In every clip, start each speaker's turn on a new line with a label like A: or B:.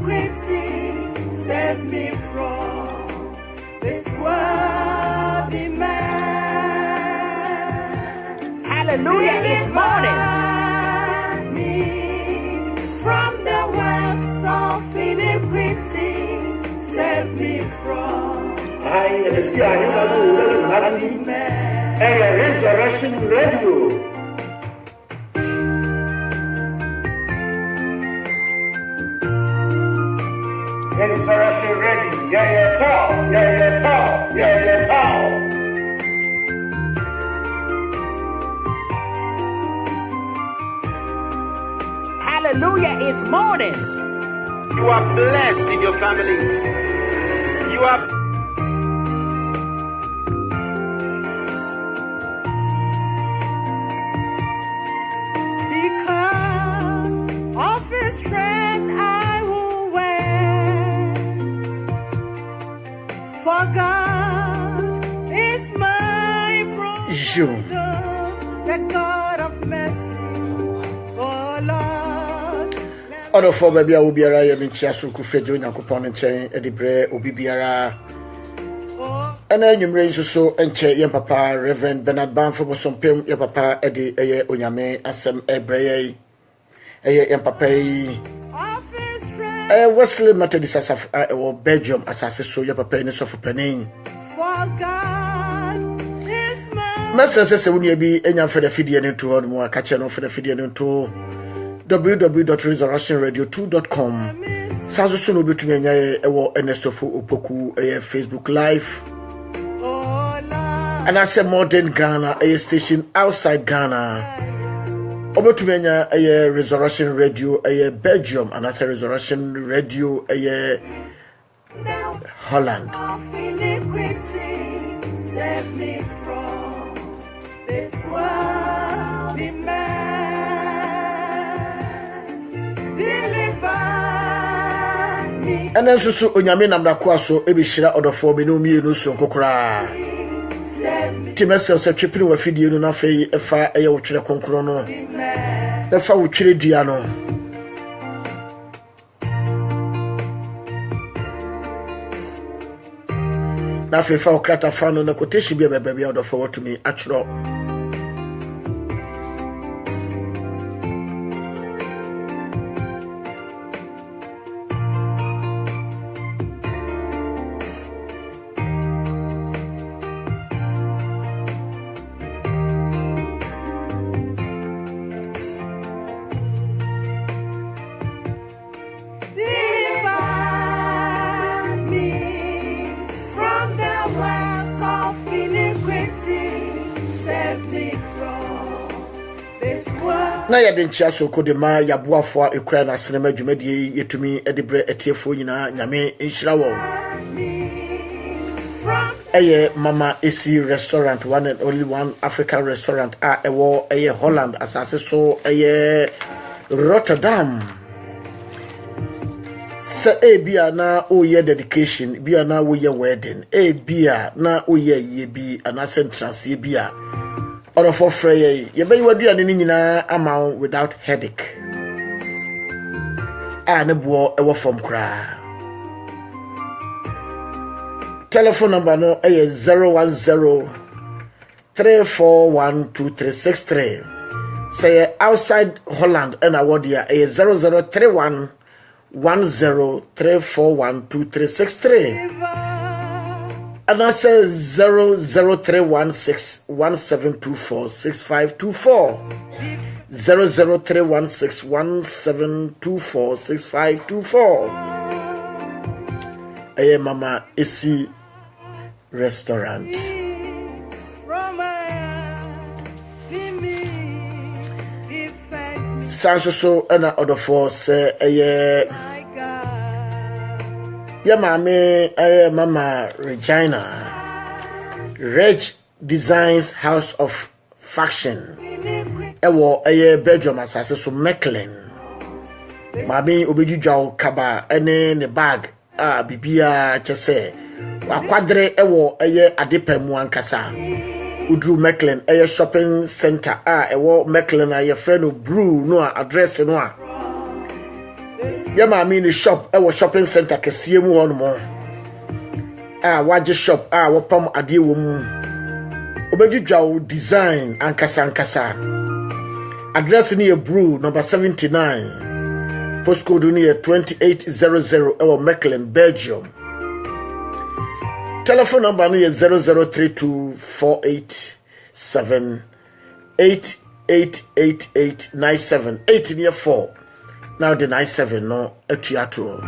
A: iniquity, save me from this worldly man.
B: Hallelujah, it's morning.
A: Me from the wells of iniquity, save me from this worldly man.
C: Resurrection Radio. Resurrection Radio. Yeah, pow. Yeah, pow.
B: Hallelujah, it's morning.
D: You are blessed in your family. You are
A: because of his strength I will wait. For God is my provider, the God of mercy. Oh Lord,
E: Other for baby, I will be a raya in Chiasu Kufejo in Akupon and Chain, Edibre, Obibiara. And then you raise so and che your papa, Reverend Bernard Banford was some pim, your papa, Eddie, Onyame, Asem Ebreye, your papa, Wesley Methodist as or Belgium as I so your papa in the sofa penning.
A: for God is my
E: Master says, when you be any for the Fidian into more catcher for the Fidian into www.resurrectionradio2.com. Sounds soon will be to me a Ernesto Opoku a Facebook Live. And I said modern Ghana, a station outside Ghana. Over to me a Resurrection Radio, a Belgium, and I said Resurrection Radio, a Holland.
A: of iniquity, save me from this worldly man. Deliver me.
E: And then so Onyame namda kwaso ebishira odofo me no mienu so kokora. Timesel se twepiri wa fidie no na fei efa eye wo twere konkro no. Efa wo twere dua no. Na fei fa wo krata fa no na koteshi bia bebia odofo wo to me atwro.
A: Deliver me from the wells of iniquity, save me from this world.
E: Na ya den chiaso kodema ya boafo ekura na sinema dwumadie yetumi edibre etiefo nyina nyame enhyira wo. Eye Mama AC restaurant, one and only one African restaurant ewo eye Holland asase so eye Rotterdam. Sa bia na oye dedication bia na oye wedding bia na oye ye bi anase entrance bia or for frey ye be wadua ne nyina ama without headache ne bo ewo from kra. Telephone number no 010 3412363. Say outside Holland and awodia 0031 10341263. And I say 0031617246524. 0031617246524. Aye Mama AC Restaurant. Sanso and other force say ya mame Mama Regina Reg Designs House of Fashion ewo Belgium asase so Mechelen mame obedjudwa kaba ene ne bag bibia chese akwadre ewo adepemu ankasa udru Mechelen shopping center ewo Mechelen friend brew no address no ya maame ni shop e wo shopping center kese mu hon mo waje shop wopam ade wo mu obedwudwa wo design ankasa address ni e Brew number 79 postcode ni 2800 ewo Mechelen Belgium. Telephone number ni 003248788897 8 near 4 now the 97 no atuato.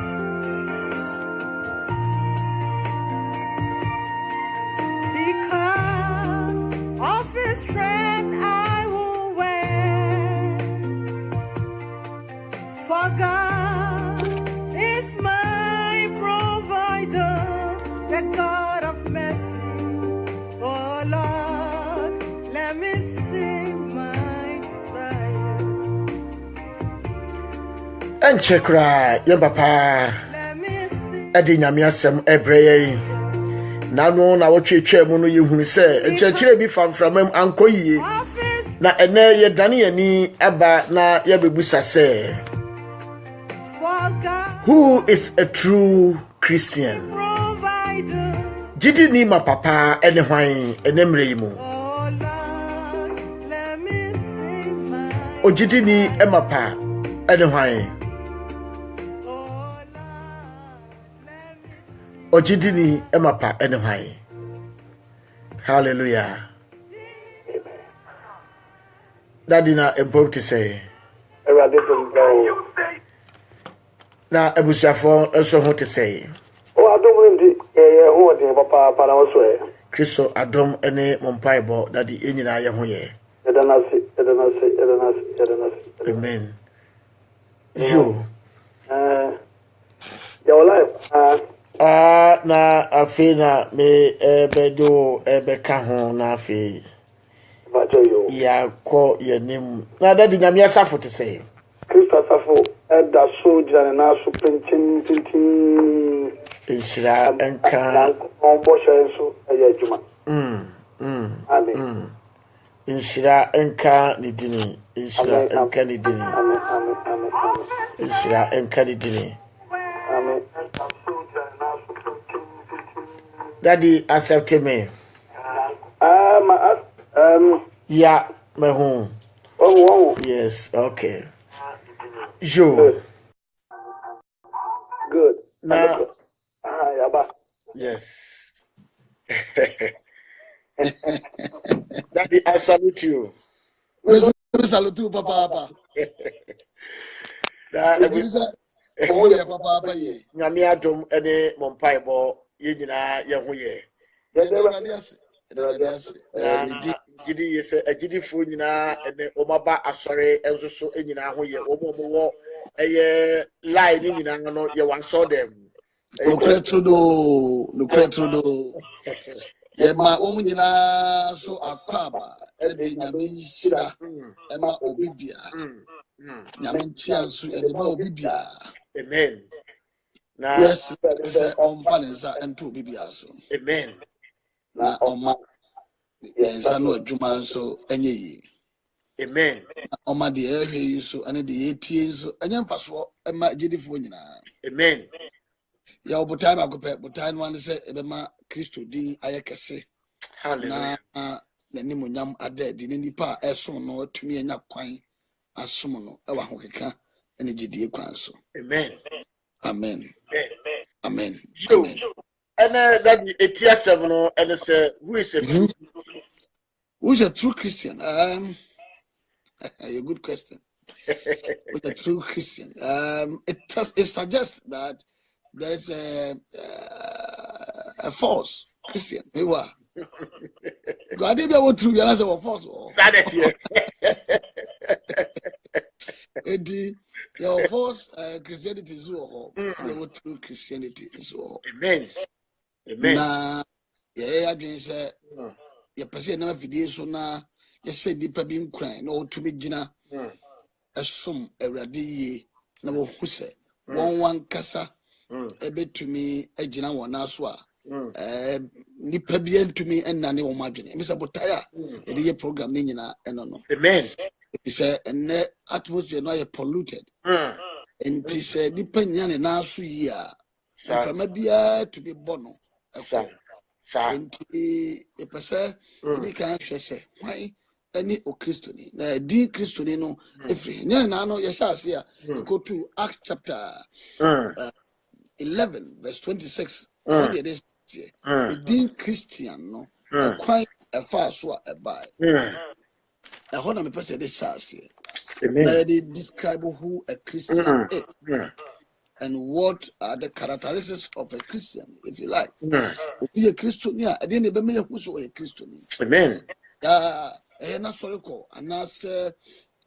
E: And check right, your papa. Edi nyame asem ebreye. Na no na wo twetwe mu no yehunu se enchekire bi from ankoyie. Na ene ye dane ani aba na ye bebusa se. Who is a true Christian? Jidi ni ma papa ene hwan enemre mu. O jidi ni emapa ene hwan. Ojidini emapa enehai. Hallelujah. Daddy na important to say. Na ebusiafo eso ho to say.
C: Oh, I don't want to papa para oswe.
E: Kristo adom ene mompaibo daddy enyina ye ho ye.
C: Edanasi.
E: Amen. Jo.
C: Your life.
E: Na afina me bedo ebeka ho na afi ya ko yenim na dadi nyame asafo te say
C: Kristo asafo da so jana na so pintin
E: insira enka
C: on bo so aya juma
E: amen insira enka ni dini insira enka ni dini
C: amen
E: insira enka ni dini
C: amen.
E: Daddy accept me. Yeah, my home.
C: Oh.
E: Yes, okay. Jo.
C: Good.
E: Now, yes. Daddy, I salute you.
F: Salute you, Papa. Papa,
E: Nyame adom ene mompaibo yenyina ye ho ye. Gidi yese agidi fo nyina ene omaba asore enso so enyina ho ye omo wo eye line nyina no ye wan so dem.
F: No kretudo. Ye ma omu nyina so akwaba ebe nyame shira ema obibia. Nyame ntia so ebe ma obibia.
E: Amen. Na
F: yes, say on panensa ento obibia so.
E: Amen.
F: Na oma yensa no adwuma so enye yi.
E: Amen.
F: Oma de ehwe so ane de etie so enye mfaso ema gidifo nyina.
E: Amen.
F: Ya obutai ba kope butai no ane se ebe ma Kristo din ayekese.
E: Hallelujah.
F: Na nimonyam adadi ne nipa eso no atumi anya kwan asom no ewa hokeka ene gidie kwan so.
E: Amen.
F: Amen. Amen.
E: So, and that etiasem no and say who is a true
F: who's a true Christian? A good question. Who's a true Christian? It suggests that there is a false Christian. Who are? God did what true and I said false. Your false Christianity is all. Your true Christianity is all.
E: Amen. Amen.
F: Na I dream say your person never video so na you say deeper being crying no to me jina assume a radi na wo hu say one kasa ebe to me a jina wana so a nipa bi entumi enane wo madwene me say botaya e dey program ni nyina eno no.
E: Amen.
F: He said and atmosphere no polluted. Enti se depend ne na so yi a.
E: Sa.
F: Mframa bia to be bono.
E: Sa. Sa.
F: Enti e pese ni kan hwe se. Hwan any o Christoni. Na di Christoni no efri. Ne na no ye sha ase a go to Acts chapter 11 verse 26. How did this the din Christian no quite a fast so a buy. A hold on a person they shall say. Now they describe who a Christian is and what are the characteristics of a Christian, if you like. Be a Christian, yeah, I didn't even who's a Christian.
E: Amen.
F: Not sorry call, and I say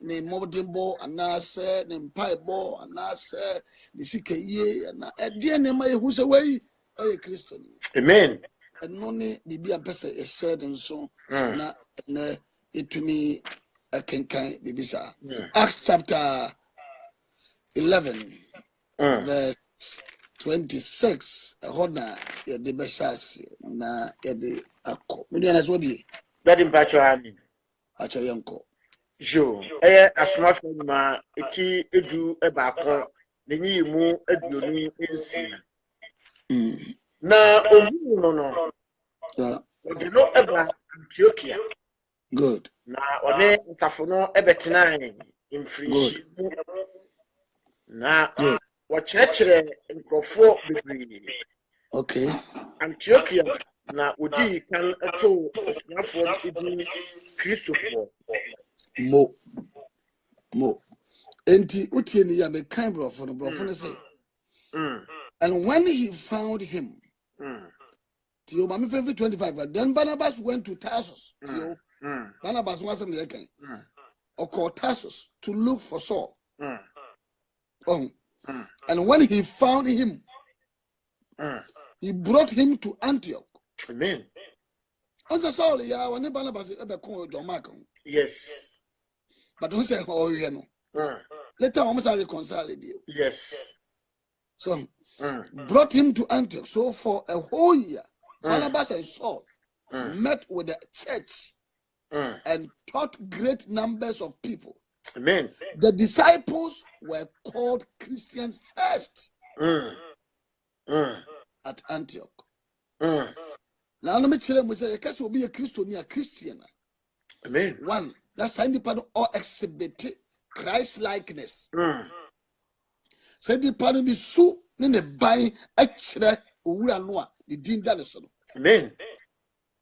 F: ne mobdimbo anase ne mpaibo anase ne sikaye na ede ne ma yehu se wei o ye Kristo ni.
E: Amen.
F: Eno ne bibi ampese e share nso na etumi akenkan bibi sa. Acts chapter 11 verse 26 hona ye de beshas na ye de akọ. Me dey na so bi.
E: That in patcho ami.
F: Acho yanko.
E: Jo, asomafo ma eti edu ebaako nenyi mu aduonu ensi. Na ohu no. Odi no eba Antiochia.
F: Good.
E: Na one ntafo no ebetena imfirishi. Na wakyerɛkyerɛ nkrɔfo bebree.
F: Okay.
E: Antiochia na odi kan eto asomafo ebi Christopher.
F: Mo. Enti utie ni ya be kind brofo no say. And when he found him, Tio Mami 25, then Barnabas went to Tarsus. Tio Barnabas was in the again. Or called Tarsus to look for Saul. And when he found him, he brought him to Antioch.
E: Amen.
F: Answer Saul, yeah, when Barnabas ever called John Mark.
E: Yes.
F: But don't say, oh, you know. Later, almost I reconcile you.
E: Yes.
F: So, brought him to Antioch. So, for a whole year, Barnabas and Saul met with the church and taught great numbers of people.
E: Amen.
F: The disciples were called Christians first at Antioch. Now, let me tell you, I guess will be a Christian.
E: Amen.
F: One. That's how the part all exhibit Christ likeness. So the part of the su in the buy extra ura noa the din daliso.
E: Amen.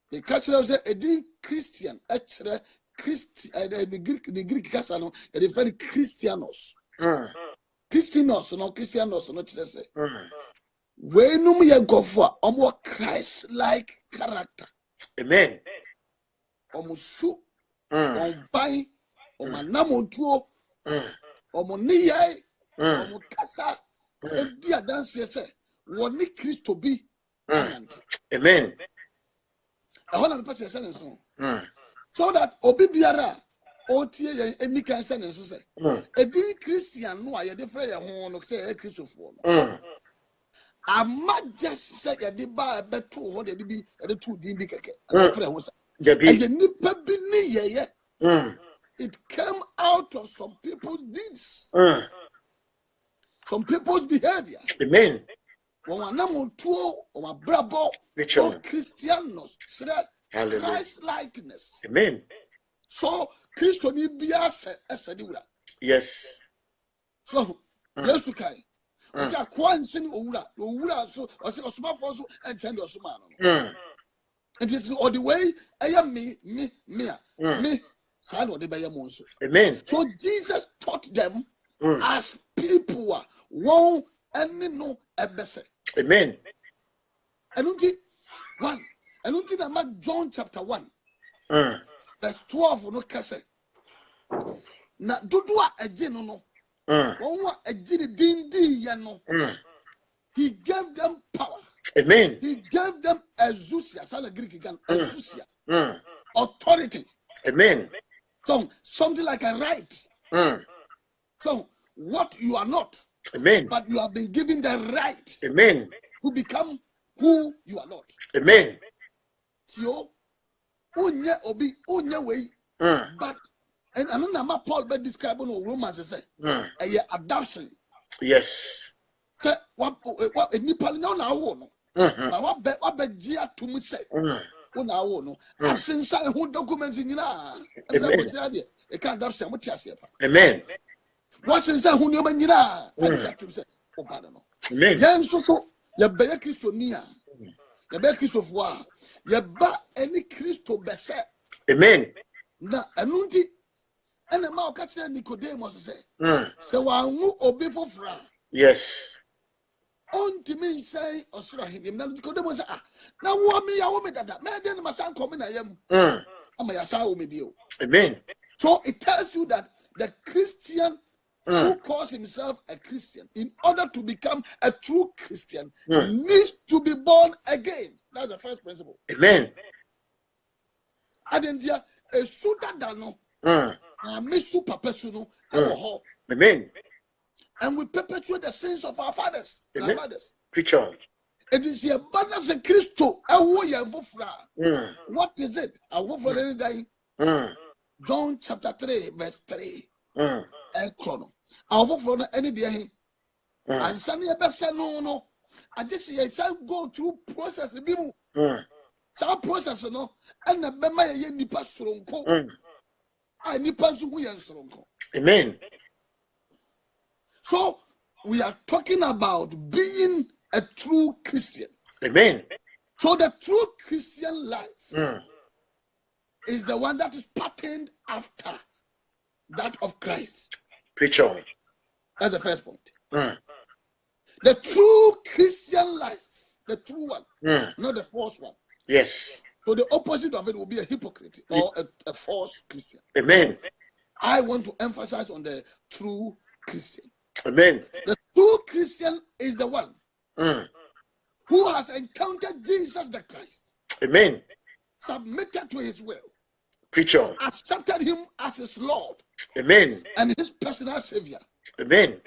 F: The catcher was a din Christian extra the Greek casano the very Christianos. Christianos no Christianos no say. We no me go for a more Christ like character.
E: Amen.
F: Omusu on buy on my namontuo on my niye on my casa and dear dance say one Christo be
E: Amen.
F: I want to pass your sentence so that obibiara otie any can sentence say a big Christian no I different no say a Christopher I might just say a deba beto what they be a two din keke it came out of some people's deeds, some people's behavior.
E: Amen.
F: Christianos, Christ likeness.
E: Amen.
F: So Christo ni biase esadura.
E: Yes.
F: So Yesu kai. Osi akwansin owura so osi osumafo so enchende osuma no. And this is all the way I am me.
E: Amen.
F: So Jesus taught them as people were one and no ebese.
E: Amen.
F: And until I'm John chapter 1, verse 12 no kase. Na dudua eje no. One eje dindi ya no. He gave them power.
E: Amen.
F: He gave them exousia, sana Greek again, exousia, authority.
E: Amen.
F: So something like a right. So what you are not.
E: Amen.
F: But you have been given the right.
E: Amen.
F: To become who you are not.
E: Amen.
F: So, unye way. But and another Paul be describing Romans say, a adoption.
E: Yes.
F: Say what nipa no na wo no. Na what be gia to me say. Wo na wo no. Asensa ho documents nyina. Am say ko tira de. E kan dap say mo ti ase pa.
E: Amen.
F: What sensa ho nyoma nyina. Adia to say o ba no.
E: Amen.
F: Yen so ye be Kristonia. Ye be Kristofo a ye ba any Kristo be say.
E: Amen.
F: Na enunti ene ma o ka kire Nicodemus say. Se wa hu obi fofra.
E: Yes.
F: On to me say osura him na Nicodemus say na wo me dada me dey na san come na yam. Ama ya sa wo me bio.
E: Amen.
F: So it tells you that the Christian who calls himself a Christian, in order to become a true Christian, needs to be born again. That's the first principle.
E: Amen.
F: Adendia a suda dano. Mesu papasuno.
E: Amen.
F: And we perpetuate the sins of our fathers. Our fathers.
E: Preach on.
F: It is the abundance of Christo. What is it? John chapter 3, verse 3. Any day. And Sunday no. I just say I go through process. Some process no. And the Bema nipa sronko. I nipa sronko.
E: Amen.
F: So we are talking about being a true Christian.
E: Amen.
F: So the true Christian life is the one that is patterned after that of Christ.
E: Preach on.
F: That's the first point. The true Christian life, the true one, not the false one.
E: Yes.
F: So the opposite of it will be a hypocrite or a false Christian.
E: Amen.
F: I want to emphasize on the true Christian.
E: Amen.
F: The true Christian is the one who has encountered Jesus the Christ.
E: Amen.
F: Submitted to his will.
E: Preach on.
F: Accepted him as his Lord.
E: Amen.
F: And his personal savior.
E: Amen.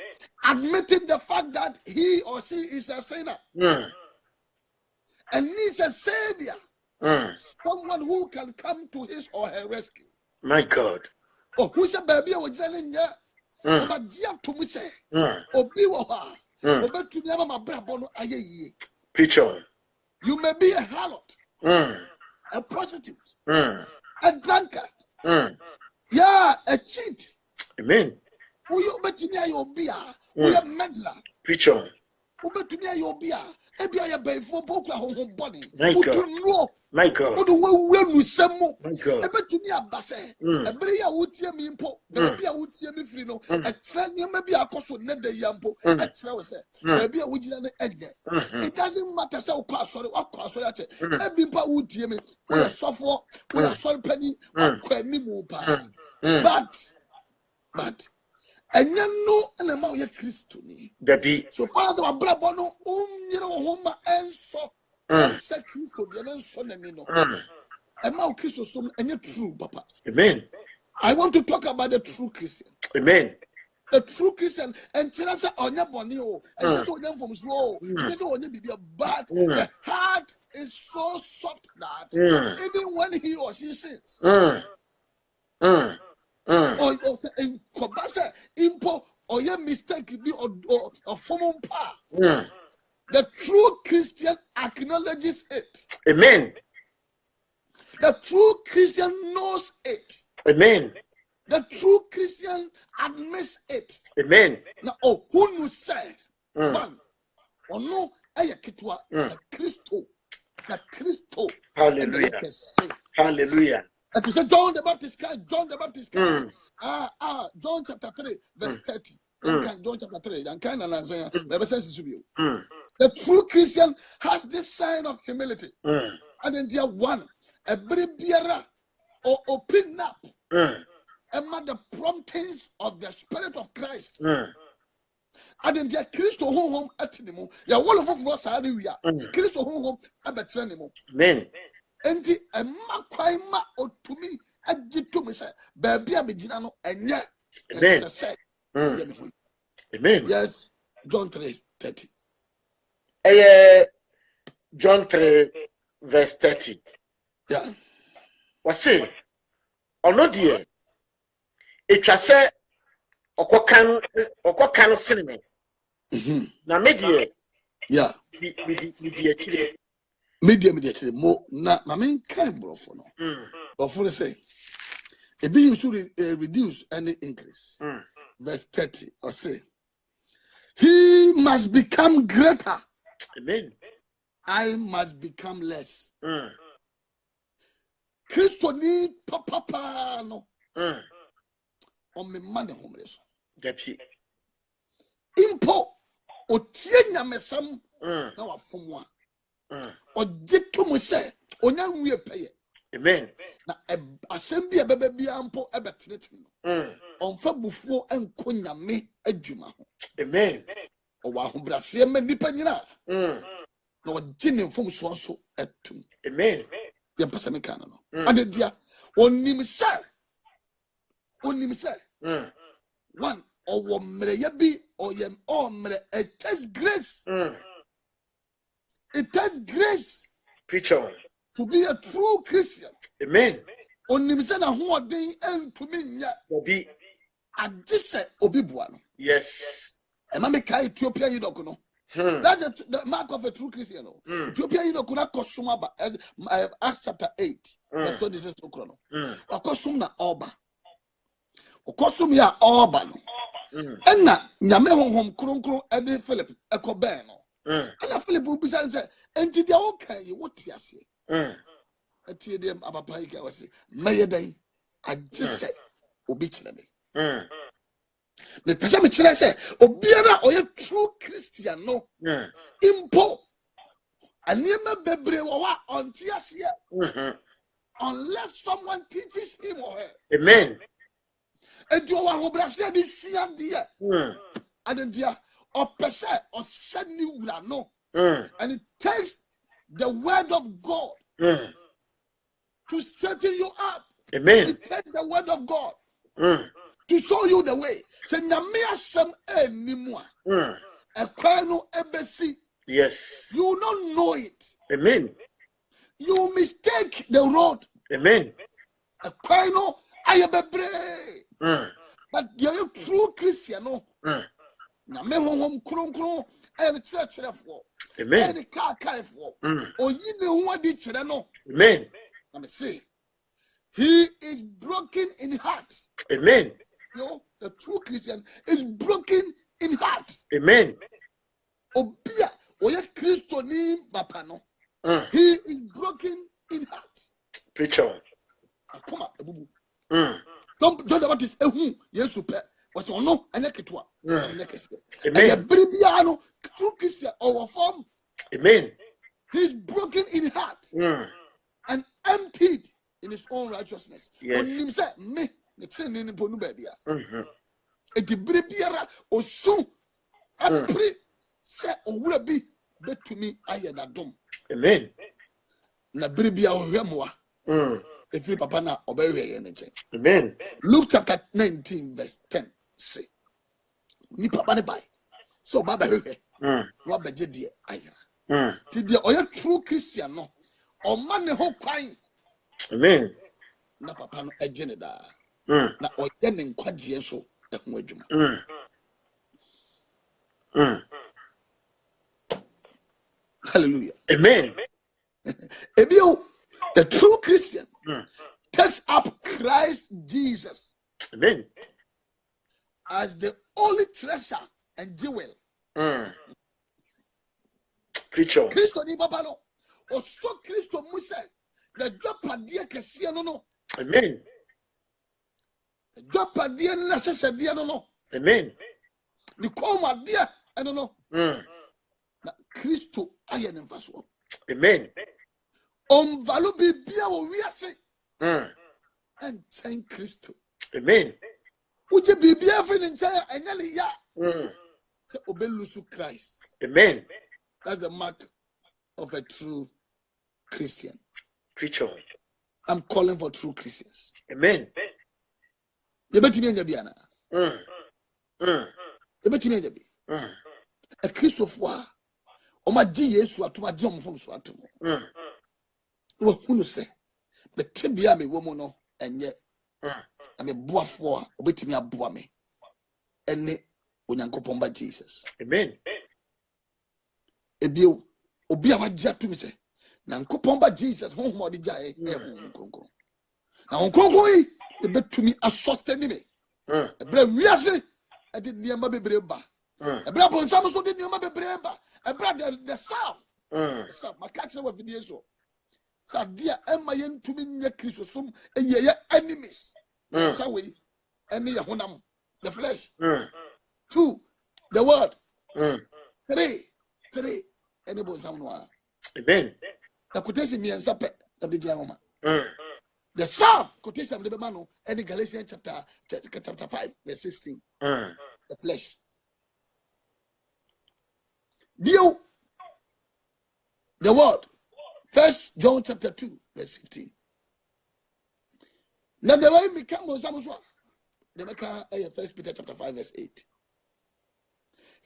F: Admitting the fact that he or she is a sinner. And needs a savior. Someone who can come to his or her rescue.
E: My God.
F: Oh, who's a baby or Jalen? But dear to me say, Obi Waha, Obi to never my brabono aye.
E: Preach on.
F: You may be a harlot, a prostitute, a drunkard, yeah, a cheat.
E: Amen.
F: Who you bet me your beer, who a meddler.
E: Preach on.
F: Who bet me your beer, a beer by for Boka home body.
E: My
F: Who
E: God.
F: to know.
E: My God.
F: What do we know? Some more.
E: My God.
F: I bet to me a basse. A bria would tear me impo. Maybe I would tear me free. No, a train maybe I cost would net the yampo. A trail said, maybe I would end there. It doesn't matter so pass or cross or that. Maybe would tear me. We are software, we are sorry penny, me move. But and you know, and amount your Christoni.
E: Debbie.
F: So far as our brabono, you know, home and so. Say Christo, the son and no. And now Christo and you're true, Papa.
E: Amen.
F: I want to talk about the true Christian.
E: Amen.
F: The true Christian and tell us on your body, and just on them from slow, just on your baby, but the heart is so soft that even when he or she sins, or in Kobasa, impo, or your mistake be or formal power. The true Christian acknowledges it.
E: Amen.
F: The true Christian knows it.
E: Amen.
F: The true Christian admits it.
E: Amen.
F: Now, oh, who you say one or no? Ayakitwa the Christo.
E: Hallelujah. Hallelujah.
F: And to say John the Baptist came. John chapter 3, verse 30. John chapter 3. And kind of Isaiah. The true Christian has this sign of humility. And then there one, a bribiera or open up among the promptings of the Spirit of Christ. And then there Christo home at him. Ya wall of us are we are. Christo home at the trenimo.
E: Amen.
F: And the a makwaima or to me, I did to me say, baby, I'm a ginano, and yeah.
E: Amen. Amen.
F: Yes, John 3:30.
E: John 3, verse 30.
F: Yeah.
E: What's it? Or no, dear. It was said, or can cinema.
G: Na media.
F: Yeah.
G: Media chile.
F: Media mo na mamen kind brofo no. Brofo say it be you should reduce any increase. Verse 30 or say he must become greater.
G: Amen.
F: I must become less. Christo ni papa no. On me money homeless.
G: Depi.
F: Impo otie nyamesam na wafomwa. Ojeto mo say onya nwie peye.
G: Amen.
F: Na asem bia bebe bia mpo ebetenetene no. Onfa bufuo enko nyame adwuma ho.
G: Amen.
F: Owa ahobrase ma nipa nyina. Na ogine mfom so etum.
G: Amen.
F: Ya pasa me kana no. Adedia onim se one owo mreye bi oyem omre it takes grace. It takes grace.
G: Preacher.
F: To be a true Christian.
G: Amen.
F: Onim se na ho odin entumi nya.
G: Obi.
F: Adise obi bua no.
G: Yes.
F: Ema me kai Ethiopia yidoko no. That's the mark of a true Christian. Ethiopia yidoko na kosuma ba Acts chapter 8 verse 26 okro no. Akosum na oba. Okosum ya oba no. Enna nyame honhom kronkron ede Philip ekobe no. Enna Philip ubisa say enti dia o kan ye woti ase. Ati dem abapa yi ka wase mayedan agise obi kire me. Me pesa me kire say obiara oye true Christian no. Impo aniema bebre wo wa onti ase. Unless someone teaches him or her.
G: Amen.
F: And you are obrase di sia dia. And dia opese or send you no. And it takes the word of God to straighten you up.
G: Amen.
F: It takes the word of God to show you the way. Say nyame asem enimwa. A cry no ebesi.
G: Yes.
F: You will not know it.
G: Amen.
F: You mistake the road.
G: Amen.
F: A cry no ayebebre. But you're a true Christian no. Nyame honhom kronkron e church refo.
G: Amen.
F: E ka for. Oyi ne ho adi kire no.
G: Amen.
F: Let me see. He is broken in heart.
G: Amen.
F: Yo, the true Christian is broken in heart.
G: Amen.
F: Obia oye Christo ni bapa no. He is broken in heart.
G: Preacher.
F: Come on, John the Baptist ehu Yesu pe was ono anya ketwa anya kese.
G: Amen.
F: Bibia no true Christian or form.
G: Amen.
F: He's broken in heart and emptied in his own righteousness.
G: Yes.
F: Onim say me ne trene ni ponu ba dia. Enti bibia osu apre say owura bi betumi aye dadom.
G: Amen.
F: Na bibia ohwemwa. If papa na obey anything.
G: Amen.
F: Luke chapter 19 verse 10 say ni papa ne buy so baba hwe no abeje die ayira ti die oya true Christian no o man ne ho kwan.
G: Amen.
F: Na papa no agene da na oye ne nkwaje so ehun adwuma. Hallelujah.
G: Amen.
F: Ebio the true Christian takes up Christ Jesus
G: Amen.
F: as the only treasure and jewel.
G: Preacher.
F: Christo ni baba no. O so Christo muse the dwapadie kese no no.
G: Amen.
F: The dwapadie na sesede no no.
G: Amen.
F: Ni koma dia eno no. Na Christo aye ne mfaso.
G: Amen.
F: Valu bibia wo wiase. And thank Christo.
G: Amen.
F: Uje bibia fri nchaya enyali ya. Se obelusu Christ.
G: Amen.
F: That's the mark of a true Christian.
G: Preacher.
F: I'm calling for true Christians.
G: Amen.
F: You bet me in the biana. You bet me in the bi. A Christopher. Oma ji Yesu atuma ji omfo so atomo. Wo hunu se. Bete bia me wo mu no enye. Na me boafo a obetimi aboa me. Ene onyankopon ba Jesus.
G: Amen.
F: Ebio obi a wagya to me say nyankopon ba Jesus honhom odi gyae kronkron. Na kronkron yi e betumi asosteni me. Ebra wiase e de niam bebre ba. Ebra bonsam so de niam bebre ba. Ebra the south. So makachre wa video so. Sa dia ema yentumi nya Christosum ye enemies. So we ene ye honam the flesh. 2 the word. 3 ene bonsam no.
G: Amen.
F: The quotation me and sape the jama. The south quotation of the man and Galatians chapter 5 verse 16. The flesh. View the word. 1 John chapter 2 verse 15. Now the way me come on some the make 1 Peter chapter 5 verse 8.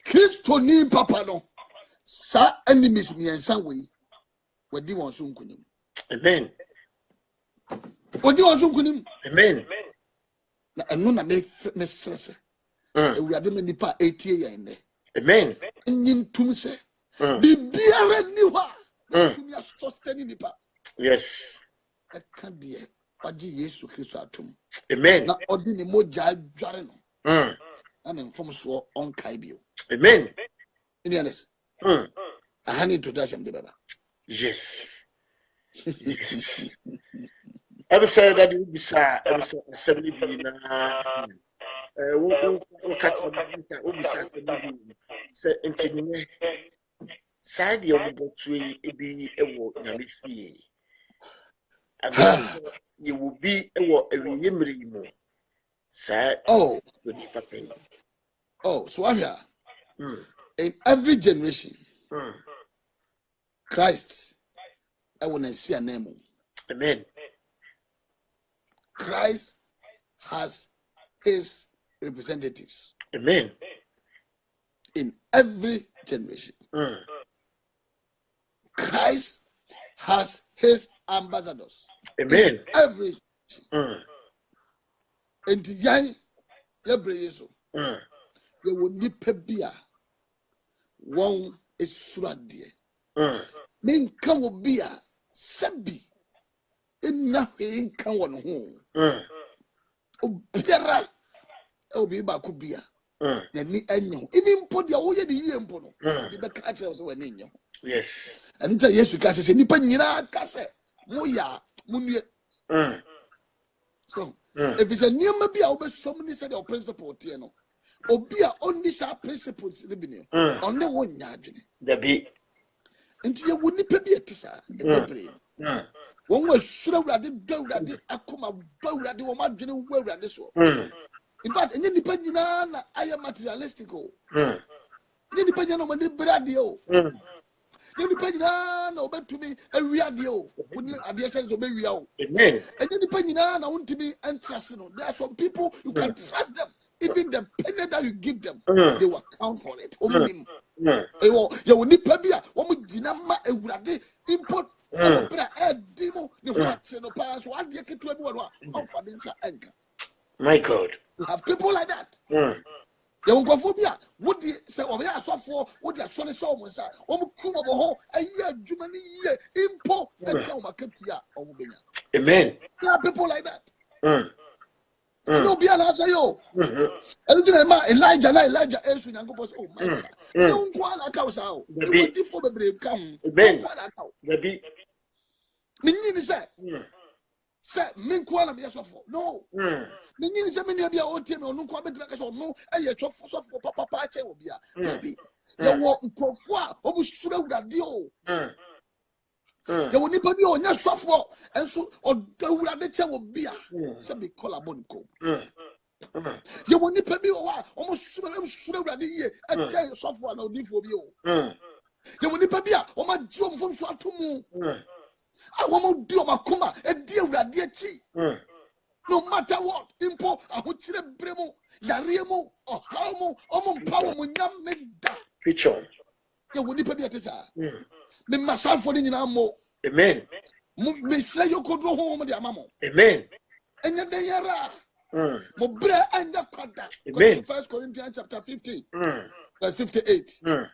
F: Christo ni papa no sa enemies me and some way wadi won so nkunim.
G: Amen.
F: Wadi won so nkunim.
G: Amen.
F: Na eno na me stress. Ewurade me nipa etie yan ne.
G: Amen.
F: Nyin tum se. Bibiara ni ho. Tum ya sustain nipa.
G: Yes.
F: E kan de wagi Yesu Kristo atum.
G: Amen.
F: Na odi ni moja dware no. Na mfom so on kai bio.
G: Amen.
F: Yes. I need introduction de baba.
G: Yes. Yes. Ever said that you be sir, ever said 70 na wo kasa wo bisa 70 say engineer side your botwe ebi ewo nyame fie. And you will be ewo ewiye mmiri mu. Sir,
F: Oh,
G: you papa.
F: so I'm here. In every generation, Christ, I want to see a name.
G: Amen.
F: Christ has his representatives
G: Amen.
F: in every generation. Christ has his ambassadors
G: Amen.
F: in every and yan Yesu. They will need pebia. One is suradie. Min kan will be a sabi. Nothing can one home. Obiara obi ba kubia. Na ni enyo. Even put the oye di yempo no. Di be ka che so wani enyo.
G: Yes.
F: And Yesu ka se nipa nyina ka se moya munue. So if it's a new maybe I will so many said your principle tie no. Obi a only sa principles ni bi ne. Only one nya adwene.
G: There be.
F: Nti ye woni pe bi etisa e bebre. One was sure that the akoma bawrade wo madwene wo awrade so. In fact, any depending on I am materialistic. Any depending on the bradio. Any depending on obey to me a radio. Wouldn't addition to be real.
G: Amen.
F: And any depending on I want to be interested. There are some people you can trust them. Even the penny that you give them, they will count for it. You will need pebia. One with dinama a urade import.
G: My God.
F: You have people like that. You won't go for me. Would you say, oh, yeah, so for what you're trying to show me? A year, Germany, import, and tell my Katia.
G: Amen.
F: There are people like that. No, be an answer, yo. Elijah, oh, my son. Don't go on a house out. Before the break come.
G: Maybe.
F: Meaning is that. Say, men call them yes for no. Meaning is that many of your own team or no comment because or no, and your chop for papa pache will be a baby. You walk for almost sure that deal. You will never be on your software and so or the chair will be a semi collarbonico. You will never be almost sure that the year and tell software no need for you. You will never be a my jump from Swatumu. I want to do my coma and deal with dear tea. No matter what, impo, I would see the bremo, Yaremo, or Halmo, or Power Munyam Meda.
G: Feature.
F: You will never be at this. Me myself for the Namo.
G: Amen.
F: Me say you could go home with your mamma.
G: Amen.
F: And yet they are. Mo bre anya kwada.
G: Amen.
F: 1 Corinthians chapter 15
G: Mm.
F: verse 58.
G: Mm.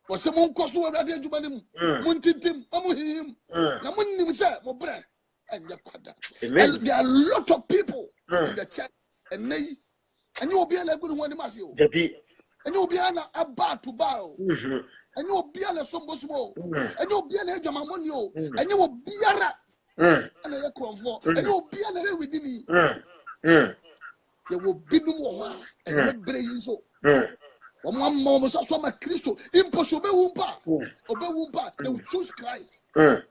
F: Was se mon koso awurade adwuma nim. Mon tintim, amu him. Na mon nim se mo bre anya kwada.
G: Amen.
F: And there are a lot of people in the church and they and you will be able to win the
G: Debbie.
F: and you will be able to bar to bow.
G: Mhm.
F: And you will be able to small. And you will be able to money.
G: Mm.
F: And you will be able
G: Mm.
F: and a comfort. And you will be able to within you.
G: Mm.
F: There will be no more and not brain so.
G: Mm.
F: One moment, so my Christo, impossible wumpa, obey wumpa, they will choose Christ.
G: Mm.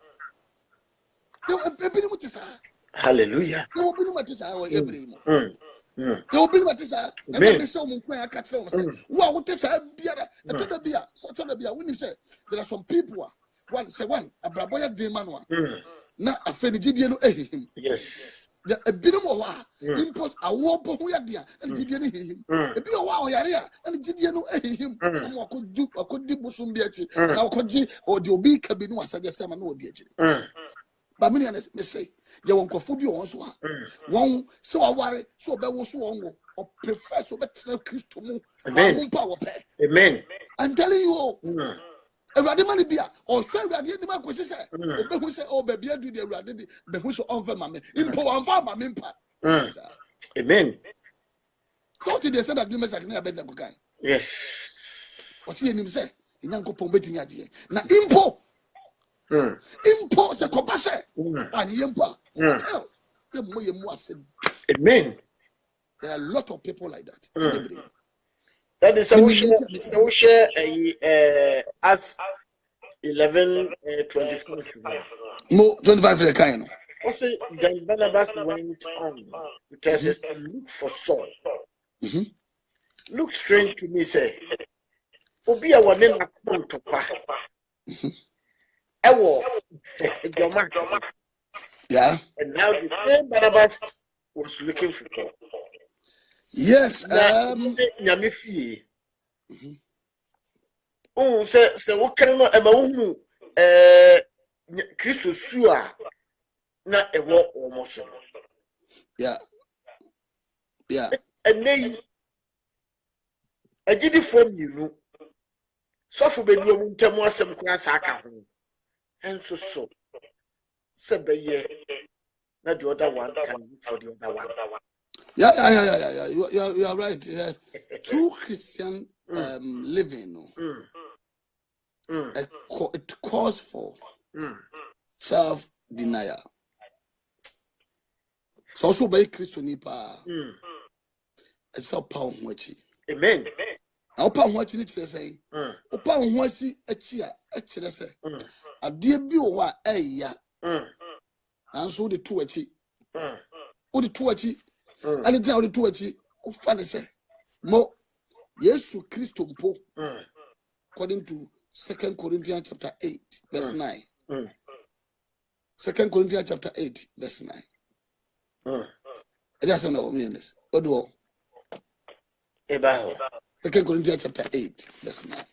F: They will be able to say,
G: Hallelujah.
F: they will be able to say, Abraham.
G: Mm. Mm.
F: They will be able to say, and
G: Amen.
F: then they say, wow, what is a beer? When you say there are some people, one, a braboya demanwa, not a fenidian,
G: Yes.
F: a bit of impose a war who are there, and Gideon him. A bit of wow, area, and Gideon him. I could do, I could do some beaches, and I could do, or the obi cabin was a just no beach. But many honest may say, they won't go food you also. One, so I worry, so there was one or prefer so better Christo.
G: Amen. Amen.
F: I'm telling you. A radimani beer or say radima question say, who say, oh, baby, I do the radidi, but who's on for mammy, impo and farmer, impa.
G: Amen.
F: So they said that you must have never been guy.
G: Yes.
F: Was he him say, in Uncle Pombeting idea. Now, impo. Impo, the copase, and yempa. Tell them more you must say.
G: Amen.
F: There are a lot of people like that.
G: That is so we share as 11:25.
F: More 25 for the kind.
G: Also, then Barnabas went on because us to look for Saul. Look strange to me, say. Obi a one in a contopa. Ewo, your mark.
F: Yeah.
G: And now the same Barnabas was looking for Paul.
F: Yes.
G: Nyamifie. Oh, so what kind of who Christo Sua na ewo almost.
F: Yeah. Yeah.
G: And nay, I did it from you. So for bedroom temo some class aka. And so. Said the year. Not the other one can look for the other one.
F: Yeah. You are right. True Christian living, it calls for self-denial. So also by Christian nipa, it's a pound wachi.
G: Amen.
F: Now pound wachi ni chile say, o pound wachi echia echile say, a dear bi owa ya, and so the two wachi, o the two wachi. And it's now the two wachi, o funny say, mo. Yesu Christo mpo according to 2 Corinthians chapter 8 verse 9. 2 Corinthians chapter 8 verse 9. That's another meaning. Odo. 2 Corinthians chapter 8 verse 9.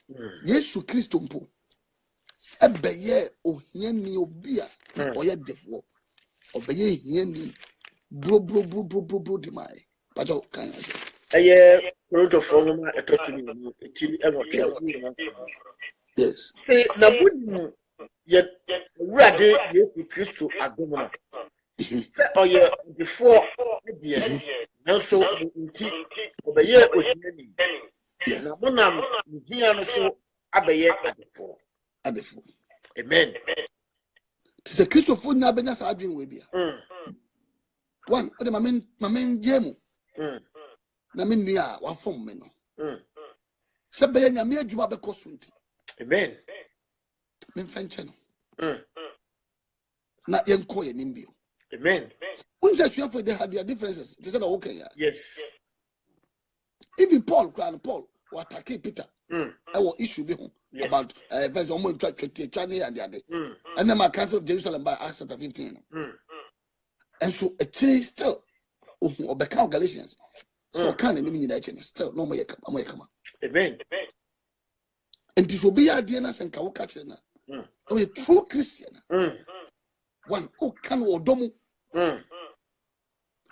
F: Yesu Christo mpo ebeye ohiani obia oye defo obeye hiani bro demai. Pato kan say.
G: Aye, road of Roma, a tossing yes. Say, Nabu, yet, ready, you Christo at Domina. Say, oh, yeah, before, dear, now so, obey ye with many. Nabunam, Diana, so, obey at the four. Amen.
F: Tis a Christo food, Nabenas arguing with you. One, what am I mean, Jemu? Na me nua wa fom me no se be nyame adwuma be kosunti.
G: Amen.
F: Me mfanche no na yenko ye nimbio.
G: Amen.
F: Unja suafo they had their differences. They said okay ya.
G: Yes.
F: Even Paul attack Peter what issue be about verse almost 20 and the other. And then my council of Jerusalem by Acts chapter 15. And so a change still or become Galatians. So can any minute still no more come.
G: Amen.
F: And this will be a DNS and Kawakachena. A true Christian. One who can or domu.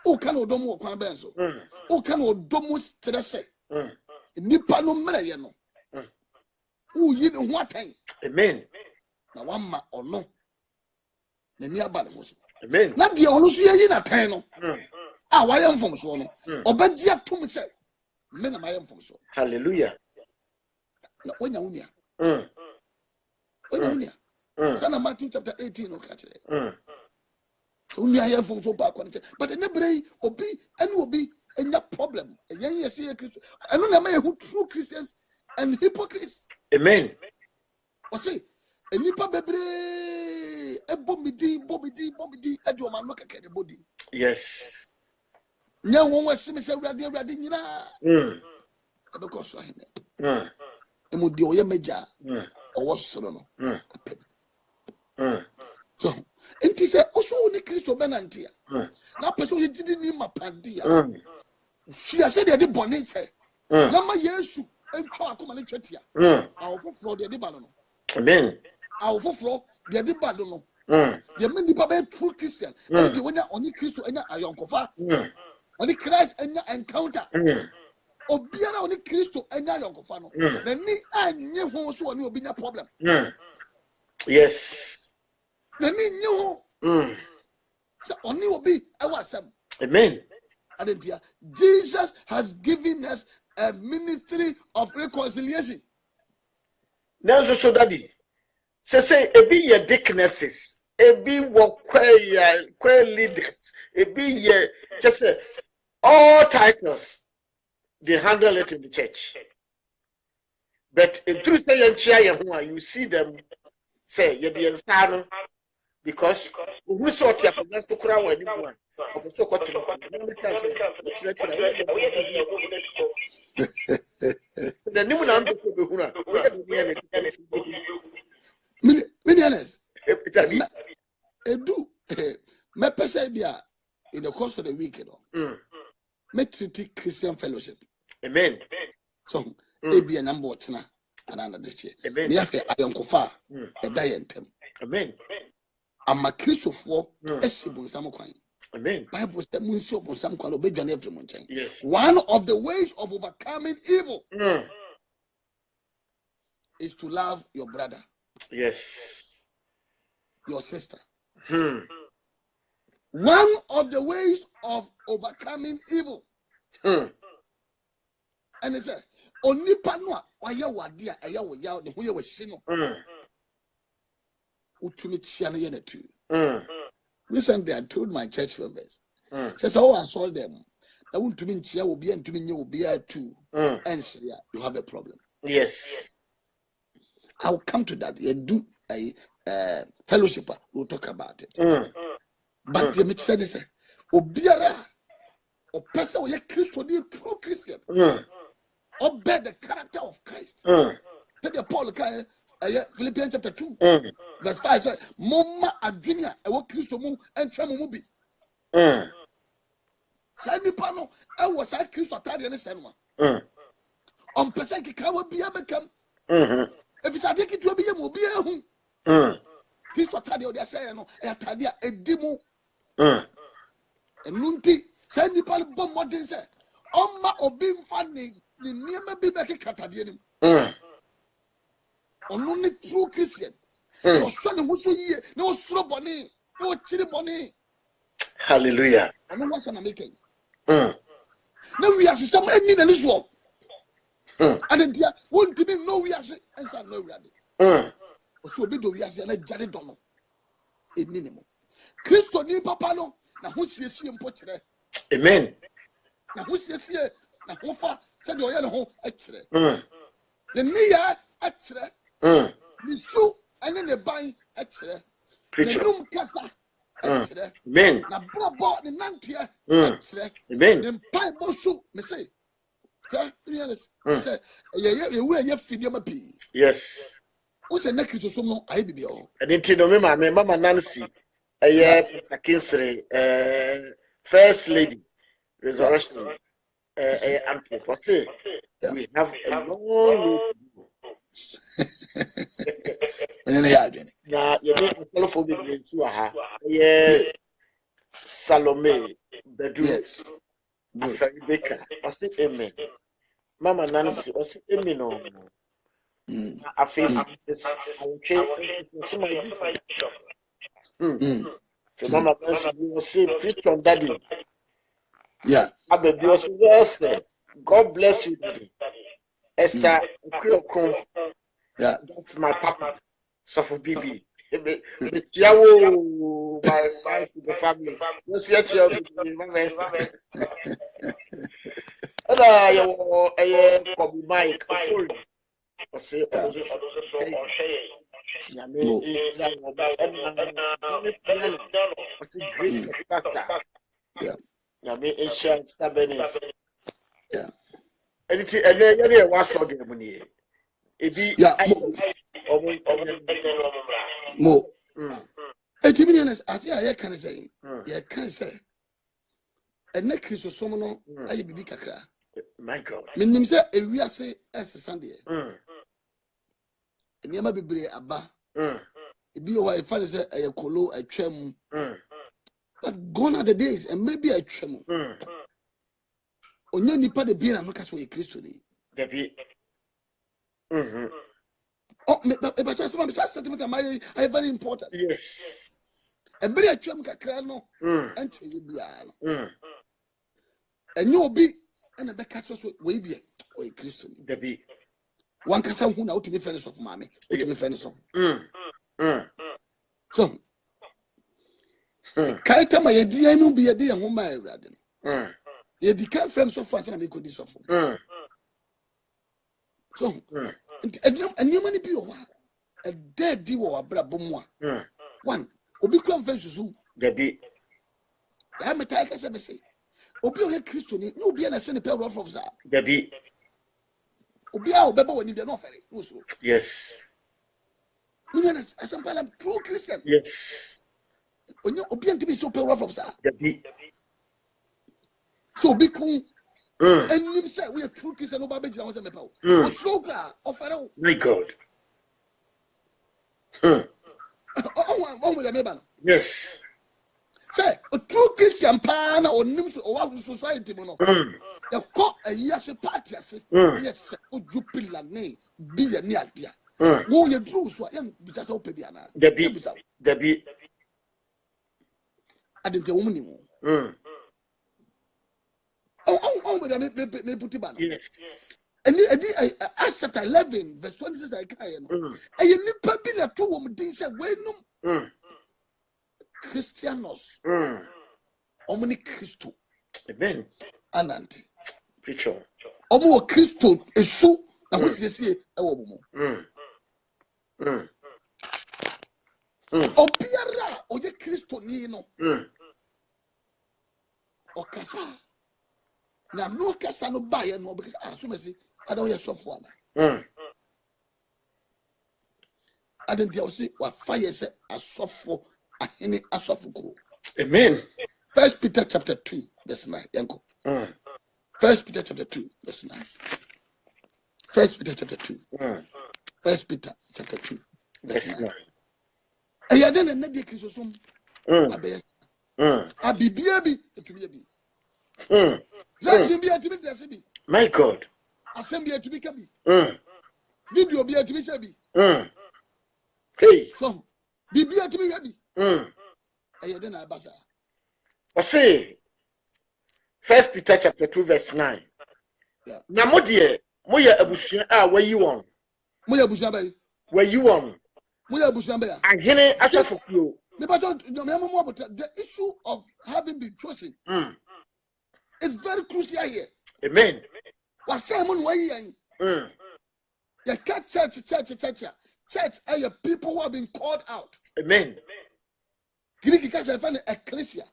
F: O can odomo kwan benso. O can odomo stress. Nipa no mmerɛ yɛ no. Uyi ne ho atan.
G: Amen.
F: Na wama ɔno. Na ni aba ne ho so.
G: Amen.
F: Na de ɔno so yɛ yi na tan no. Ah, wayɛ mfom so no. Ɔbɛdi atom sɛ me na mayɛ mfom so.
G: Hallelujah.
F: Na wonya wunia. Wonya wunia. Sana Matthew chapter 18 no ka kyerɛ. So wunia yɛ mfom so ba akɔ ne. But ne brɛ obi enya problem. Yen yɛ sɛ Christian. Ɛno na ma yɛ who true Christians and hypocrites.
G: Amen.
F: O say enipa bebre ebomidi edi o ma no keke de body.
G: Yes.
F: Nya won wasi me sɛ awurade nyina. Abekɔ so ahene. Emu di oyɛ meja. Ɔwɔ soro no. So enti sɛ oso ni Kristo benantia. Na pɛsɛ oyɛ didi ni mapadia. Sia sɛ de bɔne kyɛ. Na ma Yesu entwa akoma ne twetia. Awofofro de ba no.
G: Amen.
F: Awofofro de ba no. Ye me nipa be true Christian. And the wonya oni Kristo enya ayonkofa. Oni Christ enya encounter. Obiara oni Kristo enya ayonkofa no. Na ni anye ho so oni obi nya problem.
G: Yes.
F: Na ni nye ho. So oni obi e wasam.
G: Amen.
F: Jesus has given us a ministry of reconciliation.
G: Now, so daddy, say ebi ye dicknesses, ebi wo queer leaders, ebi ye just say all titles they handle it in the church. But a true say you see them say ye the insano because who saw your against to crown wedding one. So the new number
F: Millionaires. Edu me pese bia in the course of the week, me treat Christian fellowship.
G: Amen.
F: So e be a number watchna another this year.
G: Amen.
F: Ya hwe ayonkofa e da yentem.
G: Amen.
F: Ama Christopher esibu samkwan.
G: Amen.
F: Bible says munsi obonsam kwalo be dwane every monchen.
G: Yes.
F: One of the ways of overcoming evil is to love your brother.
G: Yes.
F: Your sister. One of the ways of overcoming evil. And it said, Onipa no waya wadia aya wo yaw de ho ye wa hye no. Utumi chia na ye na tu. Recently, I told my church members, says, "Oh, I saw them. I want to mean chia will be and to mean you will be too." And Syria, you have a problem.
G: Yes.
F: I will come to that. You do a fellowship. We'll talk about it. But the mitzvah say, "Obiara, or person will Christo be true Christian, or bear the character of Christ." Tell Paul, Philippians chapter 2, verse 5 says, Moma adwinia ewo Kristo mu entwa mu bi. Sa nipa no e wo sa Kristo atade ne se no. On pese kika wo bia bekam. Efisa de kitu bi ye mu bia hu. Kristo atade o de se no e atade a edi mu. Enunti sa nipa no bom modern se omma obi mfa ne niema bi be kikatade nim. Only true Christian. Your son was so ye, no slow bonny, no chili bonny.
G: Hallelujah.
F: I know what's I'm making. Now we are some ending in this war. And then there won't be no we are saying, and some no ready. So be do we are saying, like Johnny Dono. A minimum. Christo ni papa no, now who's here and put there.
G: Amen.
F: Now who's here, now who far said your home extra. The near extra. Misu and then the buying extra.
G: Preacher.
F: The kasa extra.
G: Amen.
F: Na bobo the nantia extra.
G: Amen.
F: The Bible so me say. Yeah, me say you we ya fidie ma pi.
G: Yes.
F: Wo say na Kristo so no ayi bibia o.
G: And it no me mama Nancy. Sakinsre first lady resurrection anthropology. We have a long way to go. Na ye be telephone bi nti wa ha ye Salome Bedu.
F: Yes. Good.
G: After Rebecca. I say amen. Mama Nancy. I say amen. No. I feel this. I will change. It's my bishop. So Mama Nancy, you will say, preach on daddy.
F: Yeah.
G: Ababy also well said. God bless you, daddy. Esther Okwilokun.
F: Yeah.
G: That's my papa. So for BB. Tiawo, my friends with the family. Let's get you my friends. And I Kobe Mike. Sorry. I say, great pastor.
F: Yeah.
G: Yami Asian stubbornness.
F: Yeah.
G: Anything, and then what's all the money?
F: Yeah. Mo. To be honest, I think I can say. Yeah, can say. And next Christmas, someone I be kakra.
G: My God.
F: Meaning say we are say as a Sunday. And you might be abba. It be why if I say a colo a trem. But gone are the days, and maybe a trem. Only nipa de beer and look as we Christian.
G: Debbie.
F: Oh, but just my sentiment are very important.
G: Yes.
F: A very trem cacrano and Chibiano. And you'll be and a back catch us with you or a Christian.
G: Debbie.
F: One can say who now to be friends of mammy, to be friends of. So, Kaita, my idea, no be a dear home, my radin. You can't friends of us and we could suffer. So, and you money be a dead deal or a brabumwa. One, Obi Conference,
G: Debbie.
F: I'm a tiger, as I say. Obi a Christian, no be an ascended pair of that.
G: Debbie.
F: Obi a Bebo when you don't offer it.
G: Yes.
F: As some true Christian.
G: Yes.
F: When you obey to be so powerful of that.
G: Debbie.
F: So be cool. And you say we are true Christian over Benjamin was a metal. Offer.
G: My God.
F: Oh, with a neighbor.
G: Yes.
F: Say a true Christian pan or names or society. The court a yes a party. Yes, would you pill a name? Be a near dear. Who you drew so young besides open Piana.
G: Debbie.
F: I didn't tell woman. Oh, but I may put it back.
G: Yes.
F: And Acts chapter 11, verse 26, I can't. And you need probably a 2 woman things say, well, Christianos. Omni Christo.
G: Amen.
F: Ananti.
G: Preacher.
F: Omo Christo is so. Now, what's this here? Obiara, oye Christo Nino. Okasa. Now, no Casa no buy no because I see. I don't hear software. I didn't see what fire said a software. A software.
G: Amen.
F: 1 Peter chapter 2, verse 9. Yanko. 1 Peter chapter 2, verse 9. 1 Peter chapter 2. 1 Peter chapter 2, verse 9. And you didn't need the Christosum. A baby to be a bee.
G: My God.
F: Assembly to be Kabi. Video be to be Sabi.
G: Hey.
F: So, be to be ready. And you didn't basa.
G: I say, 1 Peter chapter 2, verse 9. Now, my dear, Moya Abusia, where you on?
F: Moya Busabe.
G: Where you on?
F: Moya Busabe.
G: And here, as I for you.
F: The issue of having been chosen is very crucial here.
G: Amen.
F: What Simon way? You can't church are your people who have been called out.
G: Amen.
F: Greek can find ecclesia,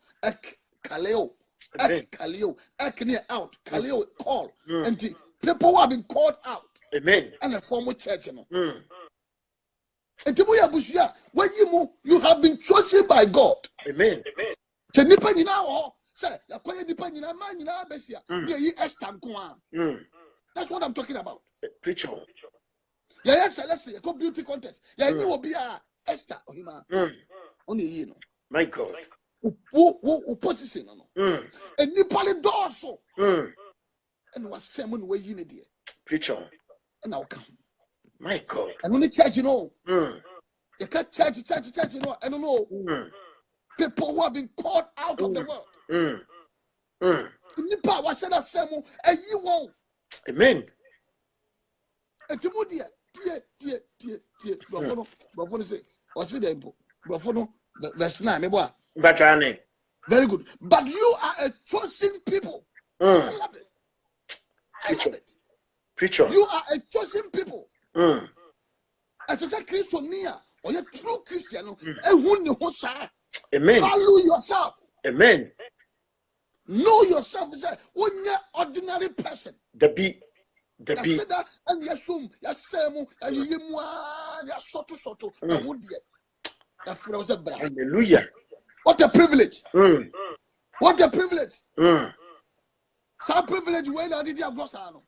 F: kaleo, kaleo, near out, kaleo call, and the people who have been called out.
G: Amen.
F: And a former church, and to be a bushia, when you have been chosen by God.
G: Amen.
F: Say, that's what I'm talking about.
G: Preacher.
F: Yes, let's say a beauty contest. Yeah, you will be a Esther. Only you know.
G: My God.
F: Opposition no. And Nipali doso. And was seven way in it.
G: Preacher.
F: And now come.
G: My God.
F: And only church, you know. You can't church, you know. I don't know. People who have been called out of the world. Nipa was said as Samu, and you won't.
G: Amen.
F: And to move dear. Buffalo say, or say the impo. Buffalo, verse 9, very good. But you are a chosen people. I love it. I love it.
G: Preacher.
F: You are a chosen people. As I said, Christonia, or a true Christian,
G: Amen.
F: Value yourself.
G: Amen.
F: Know yourself. When you're ordinary person.
G: The be.
F: And yasum, yasemu, yimwa, yasoto,
G: hallelujah.
F: What a privilege. What a privilege. Some privilege way now did you glossano.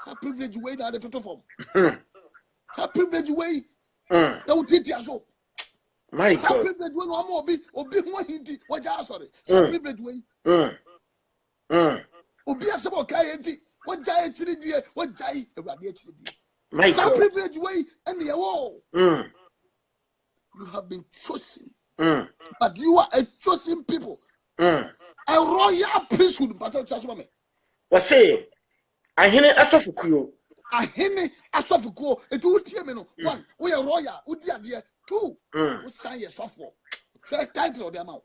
F: Some privilege way now the total form. Some privilege way. No teach so.
G: My
F: Some
G: God.
F: privilege way no more be one hindi. What you sorry. Some privilege way. Obi asabo kai enti. What jai chiri die. What jai ewade chiri die.
G: My
F: Some
G: God.
F: privilege way and the wall. You have been chosen. But you are a chosen people. A royal priesthood. But
G: What say? I hear it as of you.
F: I hear me as of go. It will tell me no. One, we are royal. We are there. Two, we sign your software. Fair title of the amount.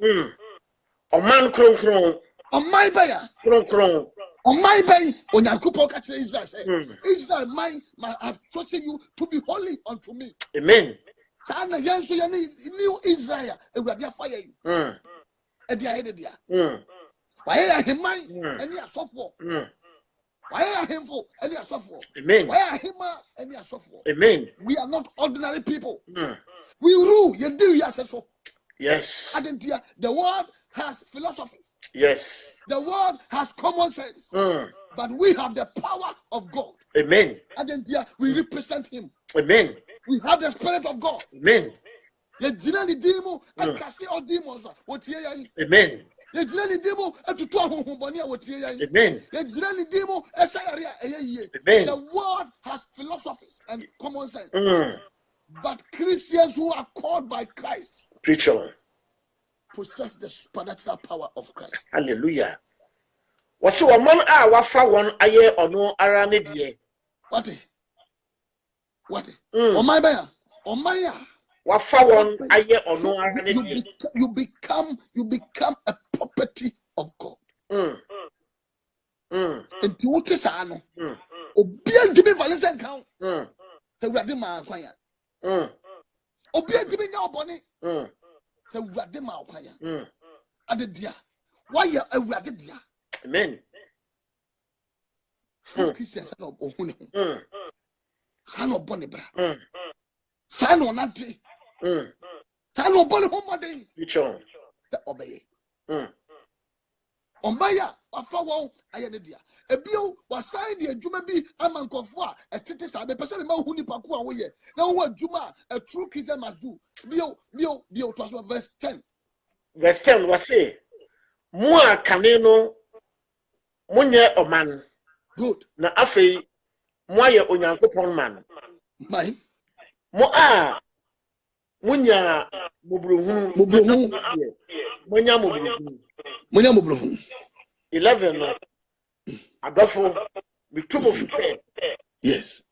G: A man crown.
F: On my buyer.
G: Crown.
F: On my bay, on your couple catch Israel say, Israel, mine, have chosen you to be holy unto me.
G: Amen.
F: Sana yanso yani new Israel, e will be fire you. And the idea. Why are him mine? Any a software. Why are him for any a software?
G: Amen.
F: Why are him any a software?
G: Amen.
F: We are not ordinary people. We rule. You do so.
G: Yes.
F: The world has philosophy.
G: Yes.
F: The world has common sense. But we have the power of God.
G: Amen.
F: We represent him.
G: Amen.
F: We have the Spirit of God.
G: Amen.
F: The generally demo and casting all demons. What here?
G: Amen.
F: The generally demo and to talk what here?
G: Amen.
F: The generally demo.
G: Amen.
F: The world has philosophies and common sense. But Christians who are called by Christ,
G: Preacher,
F: possess the supernatural power of Christ.
G: Hallelujah. What's your man? Wafa one aye or no aranidie.
F: What? Oh my buyer. Oh my.
G: Wafa one aye or no aranidie.
F: You become a property of God. And to what is ano? Obian to be Valencian count. The Radima Quaya. Obian to be now bonnet. The Radima Quaya. At the dear. Why you a ragged dear?
G: Amen.
F: Christians are not Ohun. Son of Bonibra. Son of Nanti. Son of Bonibra.
G: Preacher.
F: Obey. Omaya, a flower, I am dear. A bill was signed the Juma be a man of war, a titis, a person of Huni Pakua way. Now what Juma, a true Christian must do. Bill, verse 10.
G: Verse 10 was say, Mua Caneno Munya or man.
F: Good.
G: Na afe Moya Onyankopon man.
F: Mine.
G: Moa Munya Mubruhu. Munya Mubruhu. 11 Adolfo Bitumo say
F: yes.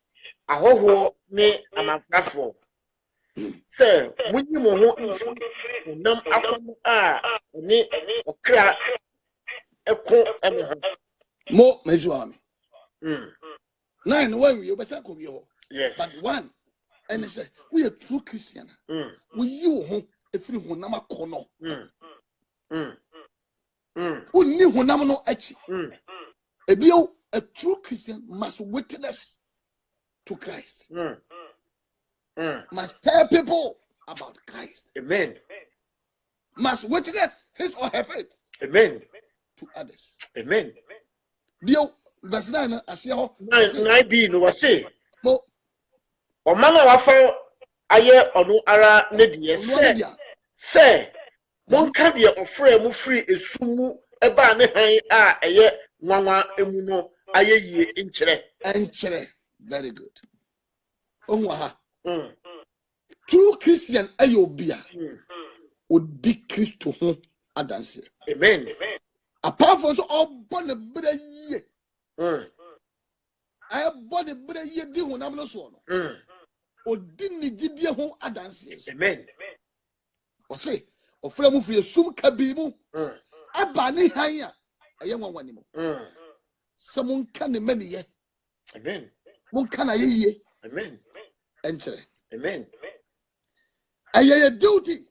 G: Ahoho ne amafrafo. Sir, munyi mo ho info nam akom ni okra eko ene ho.
F: Mo mezuami. 9 when we obesa ko bi ho.
G: Yes.
F: But 1 and he said we are true Christian. We you ho efiri ho nam akono. Unni ho nam no achi. Ebio a true Christian must witness to Christ. Must tell people about Christ.
G: Amen.
F: Must witness his or her faith.
G: Amen.
F: To others.
G: Amen.
F: Bio verse 9 asia
G: 9b no wase.
F: Mo
G: O mana wafa aye onu ara ne de se monka deɛ ɔfrɛ mu firi esumu ɛbaa ne han a ɛyɛ nwanwa emu no ayɛ yie nkyerɛ.
F: Very good. Ohwa.
G: Mm.
F: True Christian ayo obi a odi Kristo ho adanse.
G: Amen.
F: Apart from so obon the bra yie. I bought the bra yie di honam no so no. Odi ni gidie ho adanse.
G: Amen.
F: O say ofra mu fi esum kabi mu. Aba ne han a ɛyɛ nwanwani mu. Sɛ monka ne mani yɛ.
G: Amen.
F: Monka na yɛ yie.
G: Amen.
F: Enkyere.
G: Amen.
F: Ɛyɛ duty.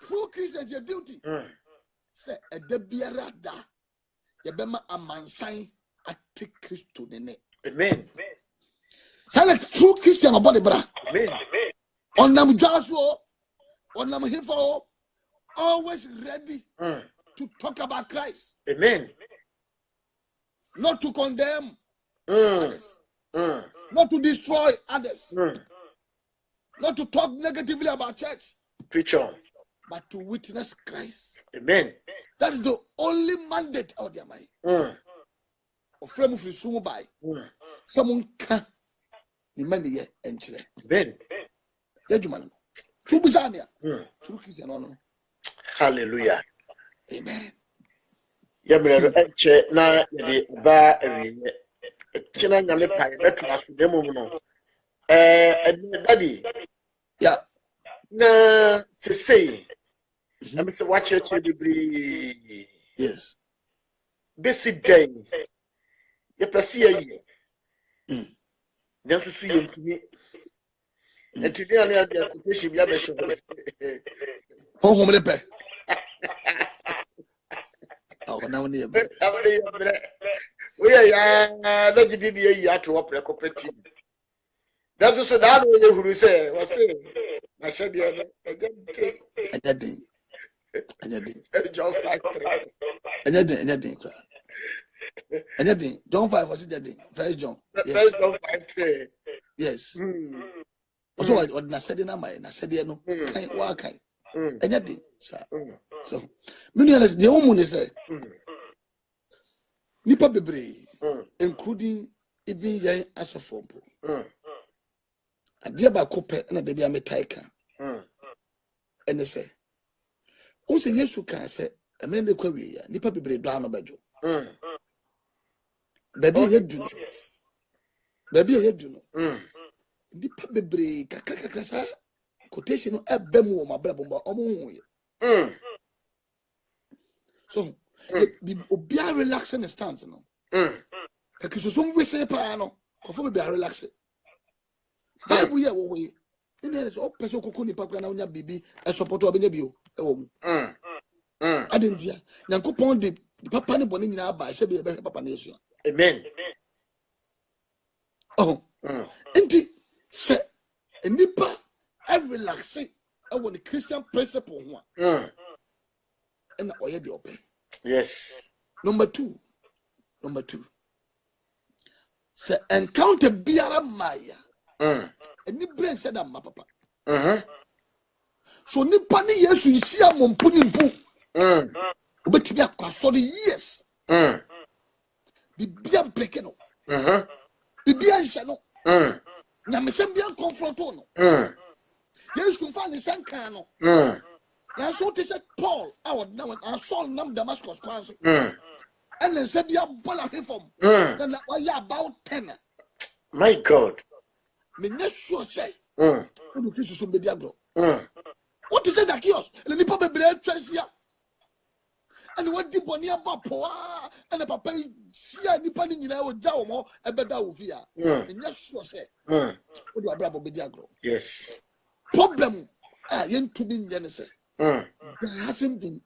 F: True Christians your duty. Say ɛda biara da yɛbɛma amansan ate Kristo ne.
G: Amen.
F: Say like true Christian about the bra.
G: Amen.
F: Onam dwaso, onam hifo, always ready to talk about Christ.
G: Amen.
F: Not to condemn others. Not to destroy others. Not to talk negatively about church.
G: Preach on.
F: But to witness Christ.
G: Amen.
F: That is the only mandate out there, my. Of frame of sumo by. Someone can the money entry.
G: Amen.
F: Yajuman. Two bizania. Two Christian honor.
G: Hallelujah.
F: Amen.
G: Yamre enche na de ba ewiye. China nyame pa betu aso demo mu no. Daddy.
F: Yeah.
G: Na to say. I'm say watch church be.
F: Yes.
G: Basic day. Ye pese ye. Then to see you to me. And today I have the occupation be a show.
F: Oh, home lepe. Oh, now near.
G: We are not did ye to opera cooperative. That's also that way who say, was saying, I said, John 5:3.
F: Anything. John 5 was it? First John.
G: First John 5:3.
F: Yes. Also, I said in my, I said, no, kind. Anything, sir. So, many others, the woman is a Nipa Bebre, including even young as a form. A dear by Cooper and a baby I'm a taker. And they say, also, yes, you can say, a man the query, Nipa Bebre down a bedroom. Baby, you do. Baby, you do. Nipa Bebre, Kakakasa, quotation of a bemo, my brother, so, be a relaxing stance, no. Because some we say, Pano, conform be a relaxing. Bible, yeah, we. And there is all person who Nipa Grana Bibi, a support of Benabio. I didn't hear. Now, go upon the Papa Bonin by Sabi Papa Nation.
G: Amen.
F: Oh, indeed, say, a Nipa, I relaxing. I want the Christian principle one. And I already open.
G: Yes.
F: Number two. Say, encounter Biara Maya. And the brain said that my papa. So Nipa ni Yesu isi a mompuni mpu. Obetimi akwaso the years. Bibia mpreke no. Bibia nhye no. Nyamesem bia confront no. Yesu mfa ne sanka no. Ya so te say Paul awod na and Saul nam Damascus kwan so. And then said bia bola reform. Then why about 10.
G: My God.
F: Me not sure say. What do you so media grow? What is that chaos? And the people be here. And what the boni about poa and the papa see any panning in our jaw a better ovia. And yes, sure say. What do you about media grow?
G: Yes.
F: Problem yen to be yenese. There hasn't been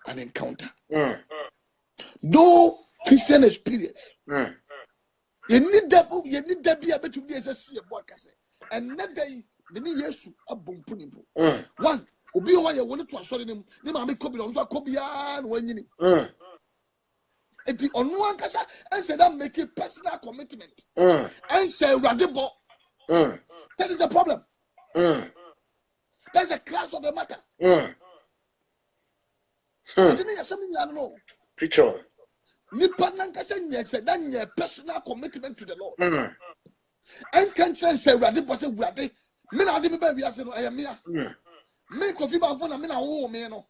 F: an encounter. No Christian experience. You need that be able to be as a see a book. And that day, the new Yesu a bumping. One, Obi why you wanted to assure him, Nimami Kobi on Kobian when you need. And the on one casa and said, I'm making personal commitment. And say, Radibo. That is the problem. That's a class of the matter. asem nya no.
G: Preach on.
F: Nipa nankasa nya say that nya personal commitment to the Lord. And can say Awurade bo say Awurade me na ade me ba wiase no ayamia. Me kofi ba fo na me na wo me no.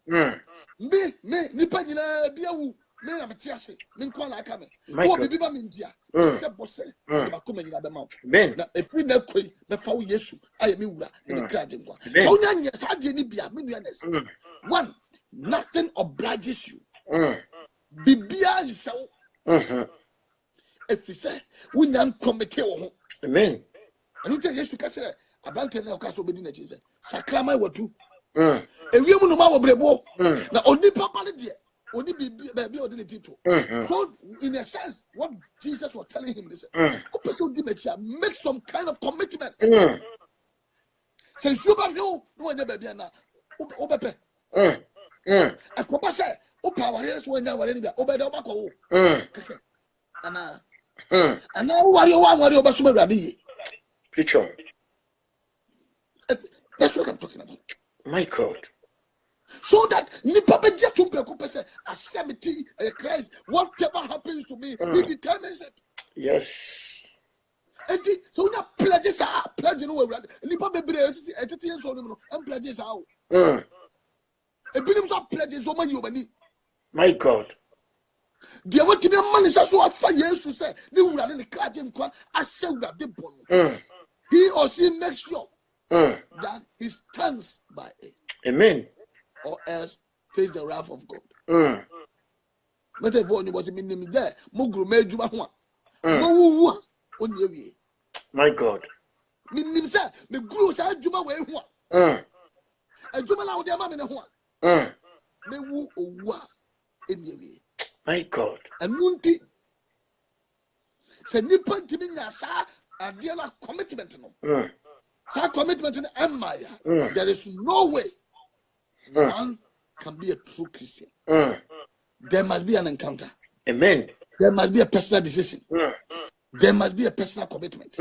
F: Me nipa nyina bia wu me na me tiase me nko na aka me. Wo bibi ba me ndia. Se bo say ba ko me nyina be ma.
G: Amen.
F: Na efi na koi me fa wo Yesu ayami wura me kra de nkwa. So nya nya sa de ni bia me nuanes. One, nothing obliges you. Bibia is so. If you say we nan committee wo.
G: Amen.
F: And you tell Yesu ka kire abante na ka so be di na Jesus. Sakrama watu. Ewiem no ma wo brebo. Na oni papa ne de. Oni bibia odi ne tito. So in a sense what Jesus was telling him is make some kind of commitment. Say you ba no anya ba bia na obepe. Akoba say o power so anya ware ni bia obeda obakọ wo. Ana wari obasuma Awurade.
G: Preach on.
F: That's what I'm talking about.
G: My God.
F: So that nipa be jet to pe say asemity Christ, whatever happens to me, he determines it.
G: Yes.
F: And so na pledges are pledge no Awurade. Nipa be bre etete so no and pledges are. E binim so pledges so man yobani.
G: My God.
F: Dia wati be man is so afa Yesu say ni Awurade ne kraje nkwa ase Awurade bon. He or she makes sure that he stands by it.
G: Amen.
F: Or else face the wrath of God. Mete for you was minim there. Mo gro ma adwuma ho a. Mo wu onye wie.
G: My God.
F: Minim say me gro sa adwuma we ho a. Adwuma la wo de ma me ne ho a. Me wu owu a enye wie.
G: My God.
F: Anunti se nipa ntimi nya sa ade na commitment no. Sa commitment no emaya. There is no way one can be a true Christian. There must be an encounter.
G: Amen.
F: There must be a personal decision. There must be a personal commitment.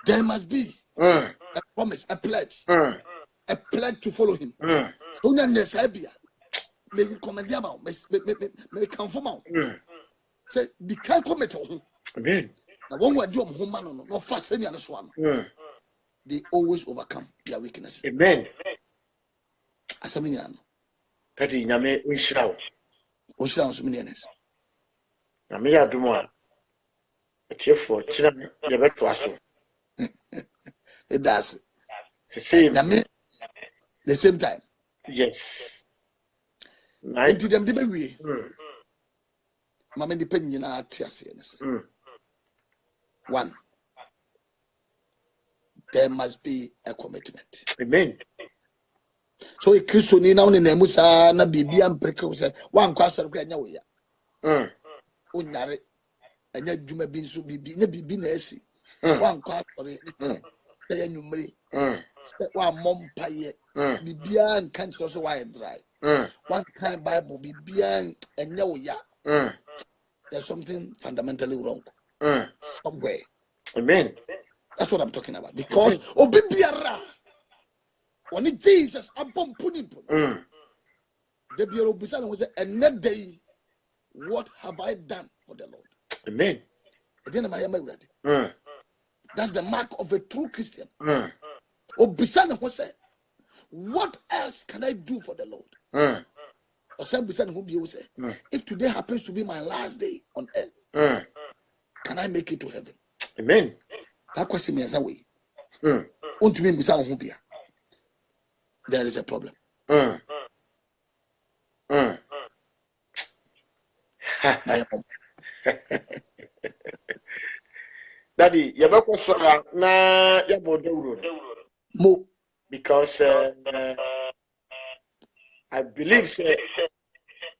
F: There must be a promise, a pledge to follow him. So now Nesabia, may recommend him out, may confirm out. Say the can commit.
G: Amen.
F: Now one word job home man no fast any other one. They always overcome their weakness.
G: Amen.
F: Asaminya.
G: Kati nyame nhyira wo.
F: Osira nsuminianes.
G: Nyame ya domo a. Etiefo kira ye beto aso.
F: It does.
G: The same.
F: Nyame the same time.
G: Yes.
F: Enti dem de bewie. Mama ndi pen nyina atiase ne. One. There must be a commitment.
G: Amen.
F: So a Christian in our Nemusa, na Bibian Precose, one class of Grania. Unyare, and yet you may be so be nesi. One class for it. One mom pie, Bibian can't also wide dry. One kind Bible, Bibian and no ya. There's something fundamentally wrong somewhere.
G: Amen.
F: That's what I'm talking about. Because Bibiara. Only Jesus abom punim. The bureau beside was another day. What have I done for the Lord?
G: Amen.
F: Again, I am ready. That's the mark of a true Christian. Obisana was said, what else can I do for the Lord? Or some beside whom you say, if today happens to be my last day on earth, can I make it to heaven?
G: Amen.
F: That question is away. Want to be beside whom there is a problem.
G: Daddy, you have a sora na yabodo
F: Mo,
G: because I believe say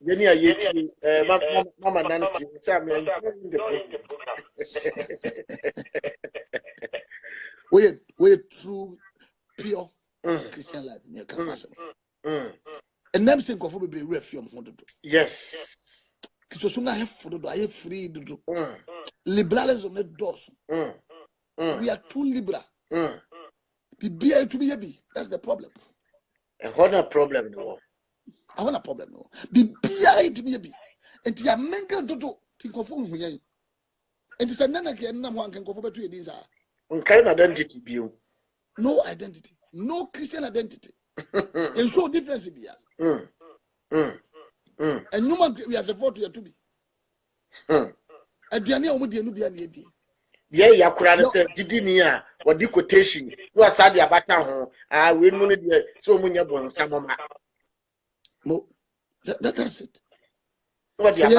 G: Yeni ayeti Mama Nancy say I'm in the
F: program. We true pure Christian life in your capacity. And them saying for be refume.
G: Yes.
F: So soon I have food, I have free to do. Liberalism not does. We are too liberal. Be to be happy. That's the problem.
G: A whole problem in the world.
F: I want a problem no. Be it me. And ya menga dodo tinkofo hu yen. And it's a nana again na one can go for 2 years.
G: Kind identity bio.
F: No identity, no Christian identity. And show difference be. And no man we are support you to be. Aduane omo de no bia na edi.
G: Yeah, yakura say didi ni a wodi quotation. No asade abata ho. Ah we no ne de so munya bonsam ma.
F: Mo that's it.
G: What
F: So
G: the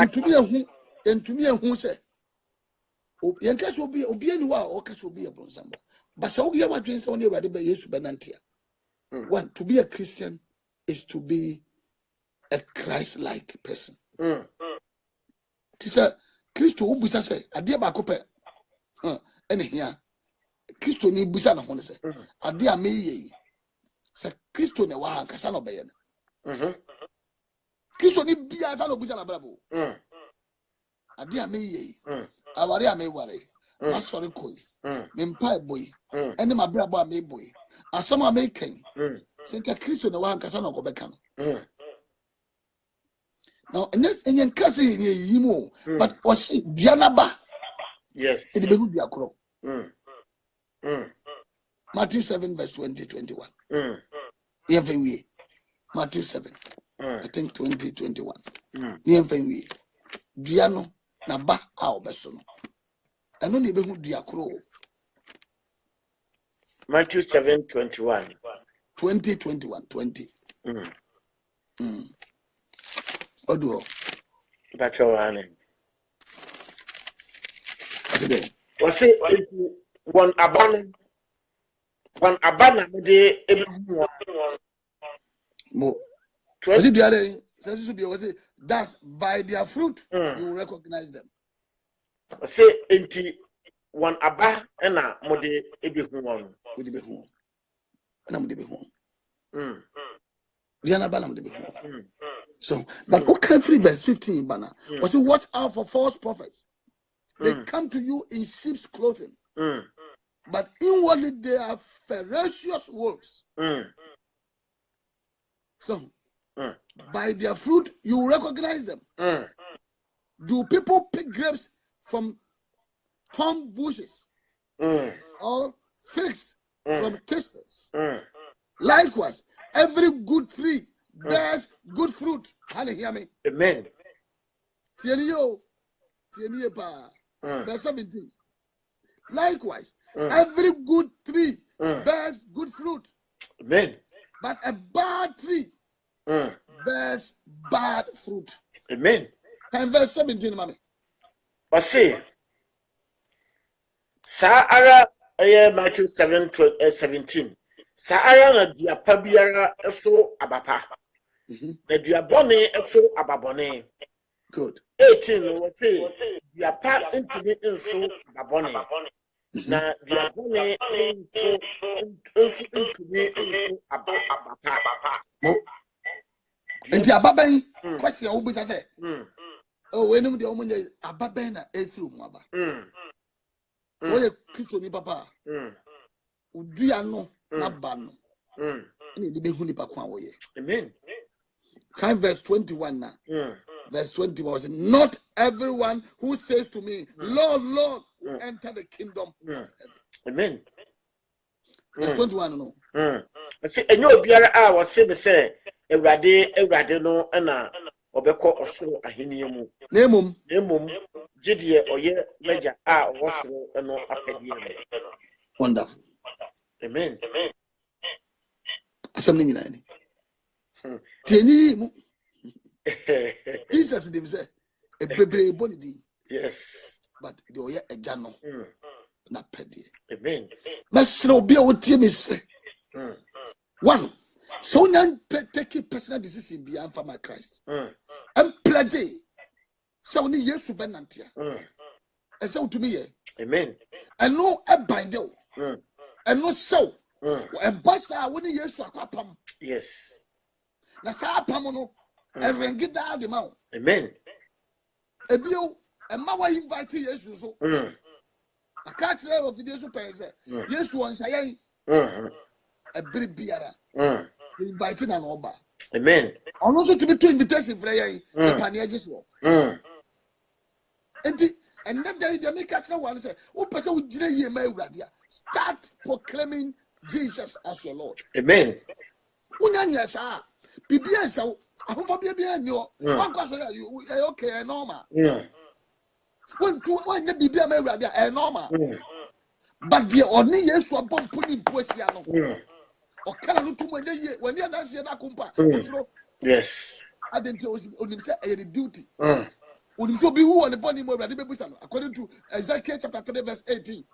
F: yentumi ehu say yenka so obi ani wa o ka so obi e bonsam. But so we are doing so on the Radiba Yesu Benantia. One, to be a Christian is to be a Christ-like person. This is Christo Ubusa say, a dear Bacope. Any here, Christo ni Busa no one say, a dear me, say Christo ne wa Casano Bayan. Christo ni Biazano Busa Babu. A dear me, a warrior may worry. I sorry, coy. Mimpai boy. Any my brother me boy. And some are making. Think a Christian the one Casano go back. Now, and this Indian cousin you but was it Dianaba?
G: Yes.
F: In the Begudia Crow. Matthew 7, verse 20-21. Every way. Matthew 7. I think 20-21. Every way. Diano Naba our besono. And only Begudia Crow.
G: Matthew 7:21.
F: 20. Odo.
G: But your ane.
F: Today.
G: Was it one abana de ebu
F: Mo. Was it the other? Was it that's by their fruit you will recognize them.
G: Say enti one aba na mode ebi hu won.
F: With the behum. And I'm the behum. Diana Banam the behum. So, but okay, 3 verse 15, Bana. Was you watch out for false prophets? They come to you in sheep's clothing, but inwardly they are ferocious wolves. So, by their fruit you will recognize them. Do people pick grapes from thorn bushes or figs from thistles? Likewise, every good tree bears good fruit. Can you hear me?
G: Amen.
F: Tienio pa. Verse 17. Likewise, every good tree bears good fruit.
G: Amen.
F: But a bad tree bears bad fruit.
G: Amen.
F: And verse 17, mommy.
G: Ose Saara Matthew 7:17. Saara na diapa biara eso abapa. Na diabone eso ababone.
F: Good.
G: 18 what say diapa ntumi enso ababone. Na diabone enso ntumi enso abapa.
F: Enti ababen question wo bisa say. Oh, when you the ababen na efiri mu aba. So you Christo ni papa. Udua no na ba no. Ni de behu ni pa kwa wo ye.
G: Amen.
F: Kind verse 21 now. Verse 21 was not everyone who says to me, Lord, Lord, will enter the kingdom of heaven.
G: Amen.
F: Verse 21 no.
G: Say enyo biara a wo se me say Ewurade no na obekọ osoro ahenie mu. Nemum gidie oye meja a osoro no apedie no.
F: Wonderful.
G: Amen.
F: Asam nyina ni. Tieni mu. Jesus dem say e bebre boni di.
G: Yes.
F: But the oye eja no na pedie.
G: Amen.
F: Mesre obi a wotie me say. One, so nyan take personal decision be for my Christ. And pledge. So ni Yesu benantia. And so to me,
G: amen.
F: And no a bindo. And no so. And basa when Yesu akwapam.
G: Yes.
F: Na sa apam no and rengi da the mount.
G: Amen.
F: Ebio and ma wa invite Yesu so. I catch the of the Yesu pense. Yesu on say a bri biara. Inviting an oba.
G: Amen.
F: ono so to be to invitation for yen e panie giso enti and that day they make catch one say o person wo gire ye ma awurade a start proclaiming Jesus as your Lord.
G: Amen.
F: Unyanya sa bibia sa ahofo bia ni o wan kwa so you okay normal. When bibia ma awurade a normal. But the only yes for bumping Puesiano. Or can I look to my day when you are dancing at Akumpa?
G: Yes.
F: I didn't tell you say a duty. Would you be who on the body more according to Ezekiel chapter 3, verse 18.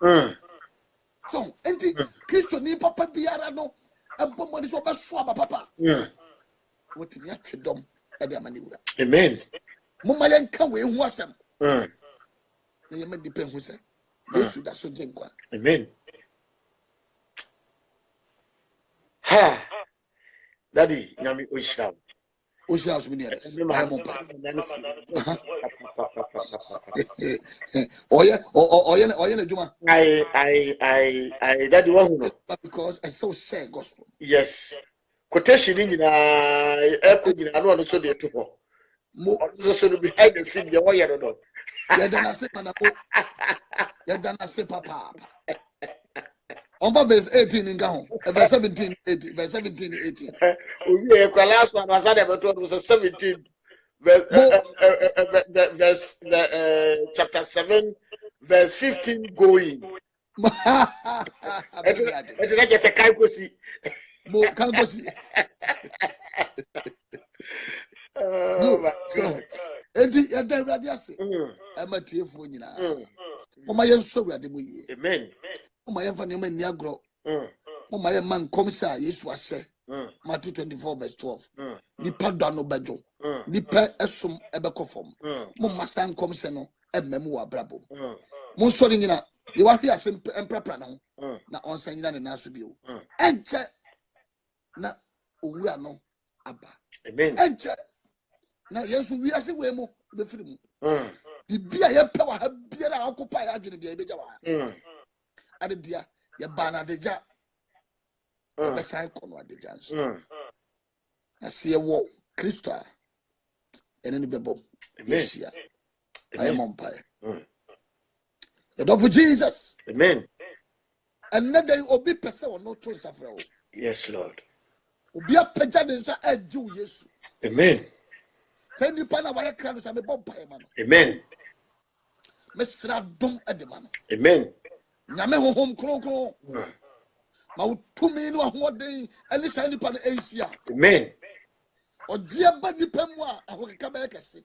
F: So, anti Christian ni Papa Biarano, a bomb is over swab, Papa. What in your dom at the manura.
G: Amen.
F: Mumayan come away, who was some. You may depend who said. Yes, that's so gentle.
G: Amen. Ha, Daddy, Yami Usham.
F: Usha's millions. Juma.
G: I, Daddy, one
F: Because I so say gospel.
G: Yes. Quotation in I don't want to show the two. More so behind the scene, the warrior.
F: You done say Panapo. You done say Papa. On verse 18 in Gahon, verse 17, 18, verse 17, 18.
G: The last one was about was 17, verse chapter 7, verse 15 going. It's just a calculacy.
F: More calculacy.
G: Amen.
F: My family Niagro. My man commissar, yes, was say. Matthew 24, verse 12. Nipa dano bajo. Nipa esum ebekofom. Masan commissano, a memoir brabo. Monsolina, you are here some emperor now. Na on saying and Nasubio. Enter na we are no abba.
G: Amen.
F: Enter na yes, we are saying we mo the film. The beer power have beer occupy agony be a bejawa. Adedia ye bana deja be sai kono adeja so na se wo Kristo ene ni bebo yes ya I am on fire the love of Jesus.
G: Amen.
F: Another obi pese o no to safra o.
G: Yes, Lord.
F: Obi apeja den sa aju Yesu.
G: Amen.
F: Say ni pa na wa kra no sa me bom pae ma no.
G: Amen.
F: Me sra dom ade ma no.
G: Amen.
F: Nyame honhom kronkron ma utumi no ahoden ani sa nipa no ensia.
G: Amen.
F: Odia ba nipa mu a ahokeka ba kese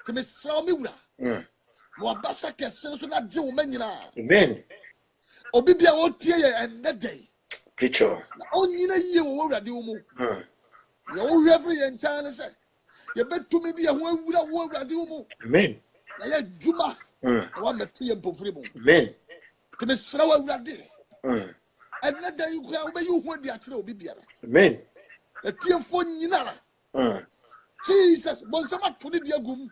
F: te me sra me wura mo abasa kese so na je wo manyina.
G: Amen.
F: Obi bia o tie ye enede
G: Preacher.
F: na onyina yie wo wurade wo mu ye wo reverend ye ntan se ye betumi bi ye ho awura wo wurade wo mu.
G: Amen.
F: Na ye djuma wa meti ye mpofiri mu.
G: Amen.
F: Te me sra wo wurade enede yu kwa wo be yu ho di akire obi biara.
G: Amen.
F: The tearful Ninara. Jesus, Bonsama to the diagum.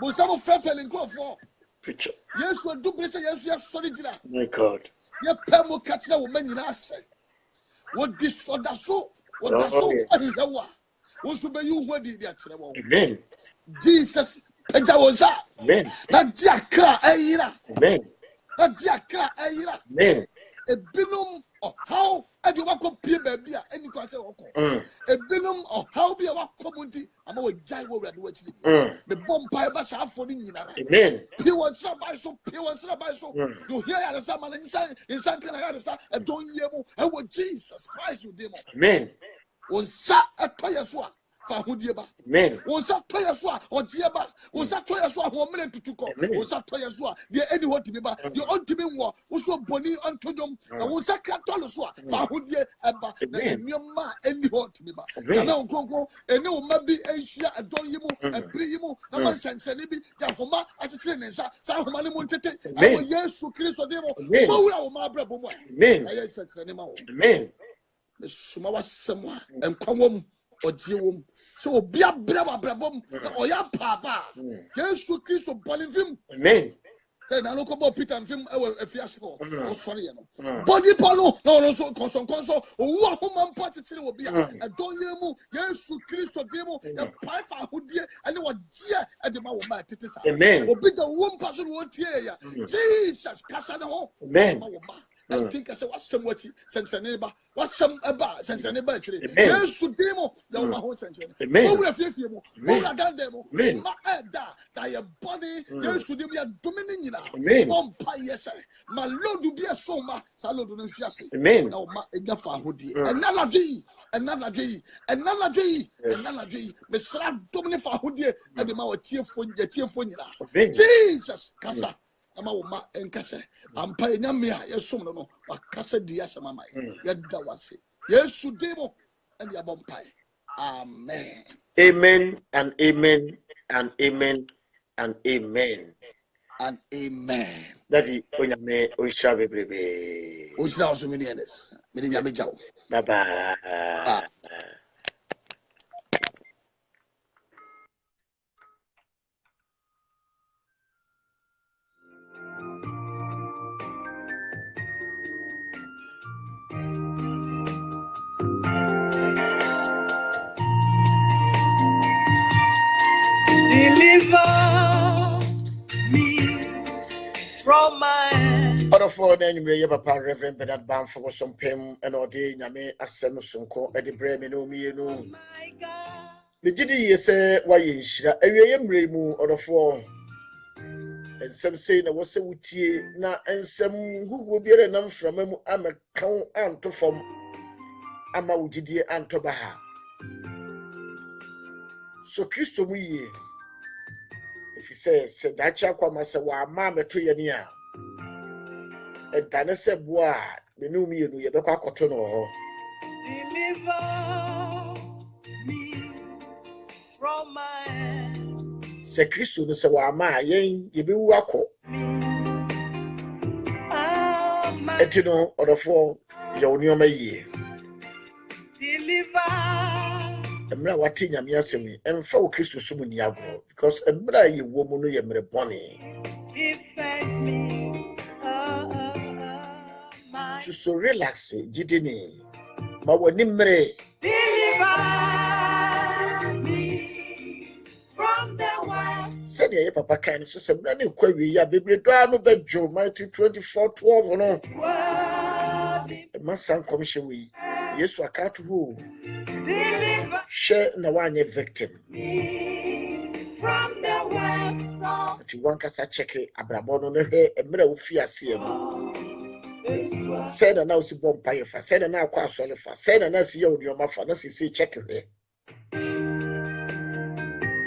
F: Bonsama Fefel and go for.
G: Preacher.
F: Yes, what do say? Yes, you have solid.
G: My God.
F: Your Pemo catcher woman in us. What this or that so? What that so? What is the one? What's be you what did that?
G: Amen.
F: Jesus, Pejawosa.
G: Amen.
F: Not Jacka, Aira.
G: Amen.
F: Not Jacka, Aira.
G: Amen.
F: A bilum of how I do walk up here, baby, any class of a bilum of how be our community. I'm a giant over at which the bomb pipe was half for the
G: Amen.
F: pure by so pure by so. You hear the someone inside can I have a don't yemo and what Jesus Christ you demo.
G: Amen.
F: On sat a toya swap.
G: Amen.
F: On sat toya swap or Jiaba. On sat toya swap 1 minute to go. On sat toya swap. The any what to be back. The ultimate war also bonny unto them. I was a cattle swap. Fahudia Abba. Your ma any what to be back. Now, Congo, and no maybe Asia, a don yimu, and Brimu, a man and Sanibi, Yahoma, at the train and Sahomani Montete. I yes to Christ or demo. Oh, my brother. Amen. I said,
G: Amen.
F: The Sumawa Sama and Comum. Or Jewum, so be a brava brabum, or ya papa. Yes, so kiss of Bolivim.
G: Amen.
F: Then I look about Peter and film a fiasco or sorry. Body pano, no, so console, what woman party will be a donyamu, yes, Christo demo, a pipe who dear, and what dear at the Mawama Titis.
G: Amen.
F: Or bigger one person won't hear Jesus, Casano,
G: Amen.
F: I think I said, what's some watching, since a neighbor, what's some about, since a neighbor, yes, to demo, no, my whole century.
G: Amen.
F: Who have you, who have done demo, my that body, yes, to be a dominion.
G: Amen.
F: One pie, yes, my Lord will be a soma, Salud,
G: Amen.
F: no, my Gafa hoodie, analogy, analogy, Mr. Dominic Hoodie, and the Mawa tearful, the tearful, Jesus, Casa. Ama enkase ampa nyame a yesom no wakasa di asema mai yeda wase Yesu demo and ya bompai. Amen.
G: Amen and amen and amen and amen
F: and amen.
G: Daddy onyame oisha bebrebe
F: oisha oso mini enes mini nyame jaw.
G: Bye bye.
A: Deliver me from my end.
E: Other for the anyway, Papa Reverend Bernard Banfo was some pem and all day, Yame, Assem Sunko, Eddie Bremen, no me, no. The Giddy say, why is a remu or four. And some say, I was a witty, now, and some who will be a number from him, I'm a count and to form Ama Ujidi and Tobaha. So, Christo me. If he says, that Chakwa say, wa mamma to Yania. And Dana said, boy, me knew me and you ever cotton or
A: Deliver me from my end.
E: Say Christo, no, so wa ma, ye be wako. Etino or the four, your new may.
A: Deliver.
E: Emra wati nyame asemi emfa wo Kristo sumu ni agro because emra ye wo mu no ye mere bone so relax jidini ma woni mere
A: deliver me from the west.
E: Said ye papa kan so semra ne kwa wi ya bebre do anu bejo Matthew 24:12 no masan commission wi Yesu akatu ho share na wanye victim
A: from the west of
E: ti wanka sa check abrabo no he emra wo fi ase no said na o si bompa ye fa said na akwa asole fa said na si ye odioma fa na si check he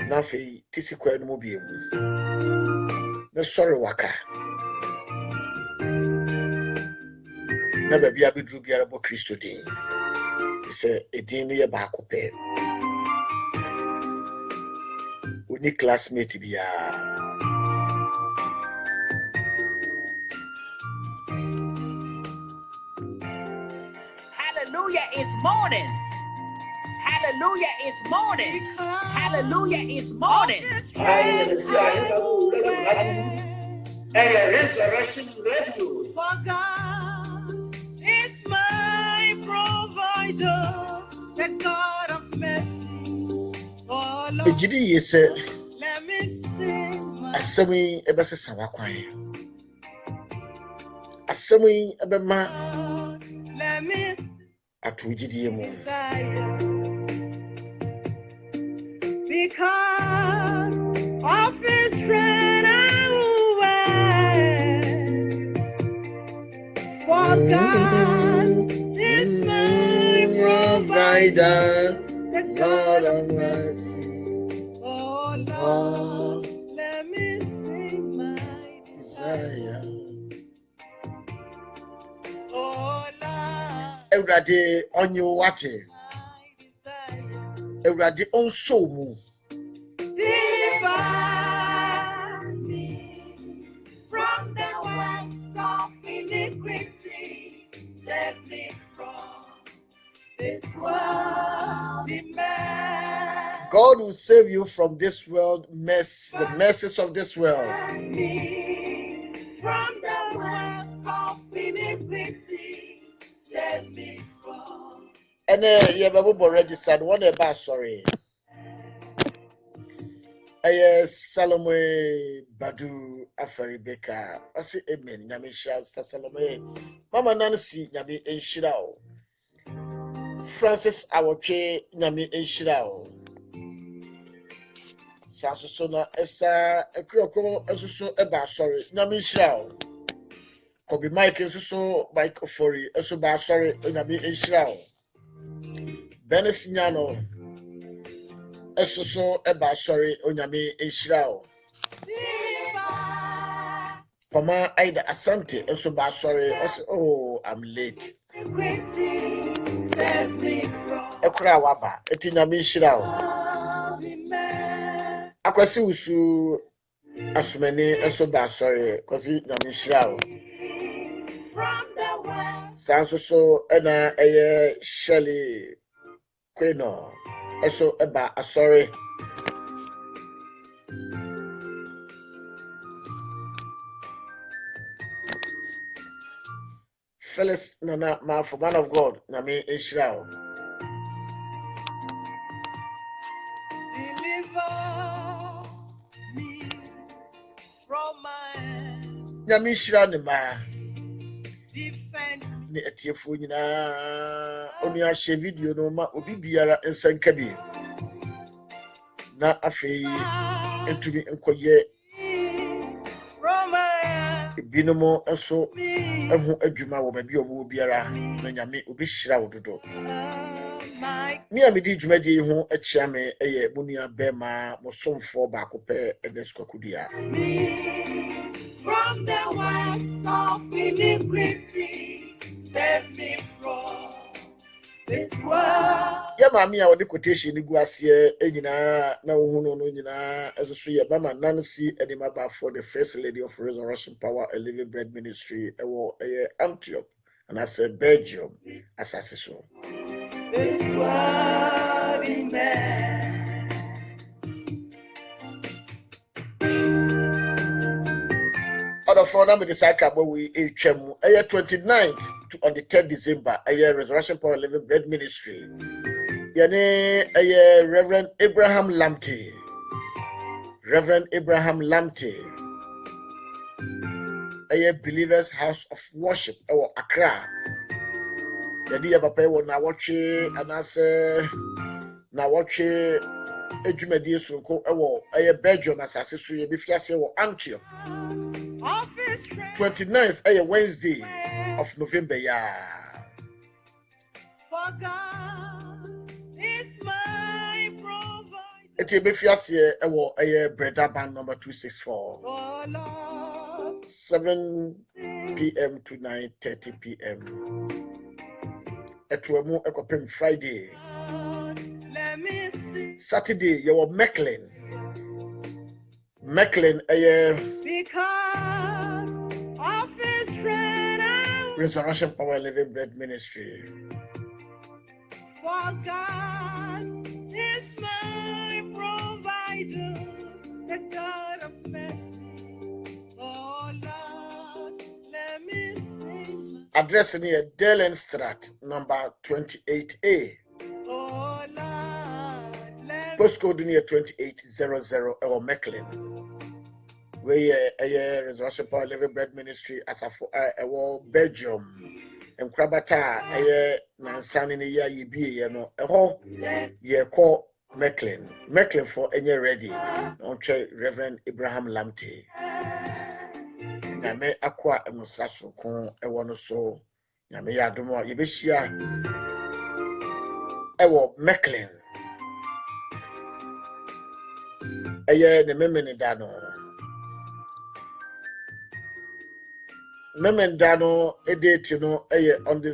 E: na fe tisi kwa no bi emu na sorry waka na ba bia bidru biara bo Kristo din se edin no ye ba akopɛ oni classmate bia
B: Hallelujah, it's morning. Hallelujah, it's morning. Hallelujah, it's morning.
A: Resurrection Radio. For God is my provider, the God of mercy. Oh Lord,
E: ejidi yese
A: let me sing my
E: asemi ebese sawakwan asemi ebema
A: let me
E: atu ejidi mu
A: desire. Because of his strength I will wait. For God is my provider, the God of mercy. Oh Lord, let me sing my desire. Oh Lord,
E: Ewrade onyo wate
A: my desire.
E: Ewrade onso mu
A: Deliver me from the works of iniquity. Save me from this world. Amen.
E: God will save you from this world mess, the messes of this world.
A: Me
E: you have registered one about sorry. Salome Badu Afaribeka. I say amen. Nyamisha Salome. Mama Nancy Nyami Enshirao. Francis Awoche Nyami Enshirao. Sasona Esther Ekyoko Esuso Eba sorry. Nyami Enshirao. Kobe Mike Esuso Mike Ofori Esuba sorry Nyami Enshirao. Benesignano Esuso Eba sorry Onyami Enshirao. Pama Aida Asante Esuba sorry. Oh, I'm late. Ekura waba eti Nyami Enshirao. Akwasi usu asumeni Esuba sorry kwasi Nyami Enshirao. Sansoso ena eye Shelley Queno eso eba asori Felix Nana for man of God Nami Israel
A: Deliver me from my
E: Nami Israel ni ma
A: defend
E: ni etiefo nyina oni a share video no ma obi biara ensanka bi na afei entumi enkoye
A: from my
E: binomo enso ehu adwuma wo ba bi omo biara na nyame obi hyira wo dodo ni amedi dwumadi ho achia me eye munua bema mo somfo ba kopɛ edeskwakudia
A: from the works of iniquity, save me from this world.
E: Ya mami a wode quotation ni gu ase enyina na wo hunu no nyina esoso ye mama Nancy Edimaba for the first lady of Resurrection Power a Living Bread Ministry ewo Antioch and I said Belgium asase so
A: This world in man.
E: Other for number the cycle we HM 29th to on the 3rd December Resurrection Power Living Bread Ministry. Yane Reverend Abraham Lamte. Reverend Abraham Lamte. Believers House of Worship or Accra. Yadi papa wo na watche anase na watche edwumadi sunko ewo Belgium asase so ye befiase wo Antioch 29th Wednesday of November ya.
A: For God is my provider.
E: Eti befiase ewo Breda Band number 264.
A: Oh Lord,
E: 7 p.m. to 9:30 p.m. Etuemu ekopem Friday.
A: let me see.
E: Saturday you Mechlin
A: Because of his strength,
E: Resurrection Power Living Bread Ministry.
A: for God is my provider, the God of mercy. Oh Lord, let me sing.
E: Address near Delenstraat, number 28A.
A: Oh Lord, let me
E: Postcode near 2800 or Mechlin. Where Resurrection Power Living Bread Ministry as a Belgium. And Krabata Nansani ya yibi no ye call Mechlin for any ready. Okay, Reverend Abraham Lamte. Nyame akwa emusaso kon ewo no so nyame ya domo yebehia ewo Mechlin ne memeni da no edate no on the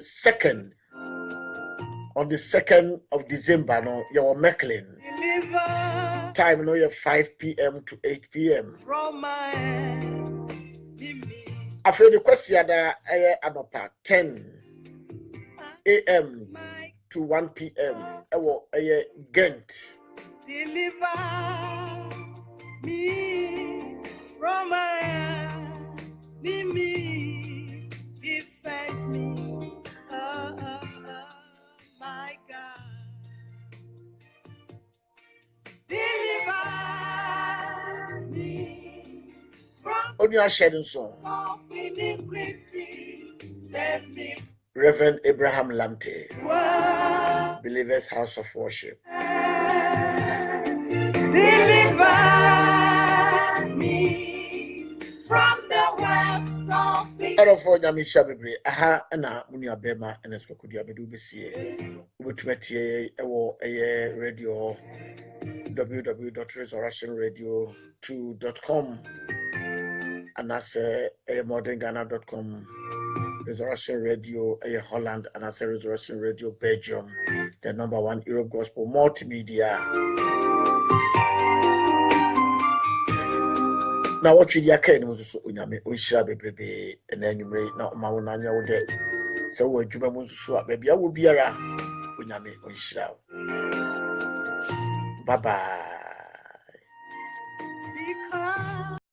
E: 2nd of December no your Mechlin
A: deliver
E: time no 5 p.m. to 8 p.m.
A: from my enemy.
E: After the question anopa 10 a.m.
A: My
E: to 1 p.m. Ewo Ghent.
A: deliver me from my enemies, defend me, my God. Deliver me from
E: Only a sharing song.
A: of iniquity. Save me
E: Reverend Abraham Lamte,
A: from
E: Believers House of Worship.
A: Deliver me from the webs of
E: Out of all Yamisha Bibre, aha, and Munia Bema and Escocudia Bedu Bessie, Ubutumeti, a radio www.resurrectionradio2.com and as a modernghana.com, Resurrection Radio, a Holland, and as a Resurrection Radio Belgium, the #1 Europe Gospel Multimedia. Now, what you can was Unyame, Usha Baby, and then you may not Maunanya would day. So, what you may swap, baby, I will be around Unyame Usha. Bye bye.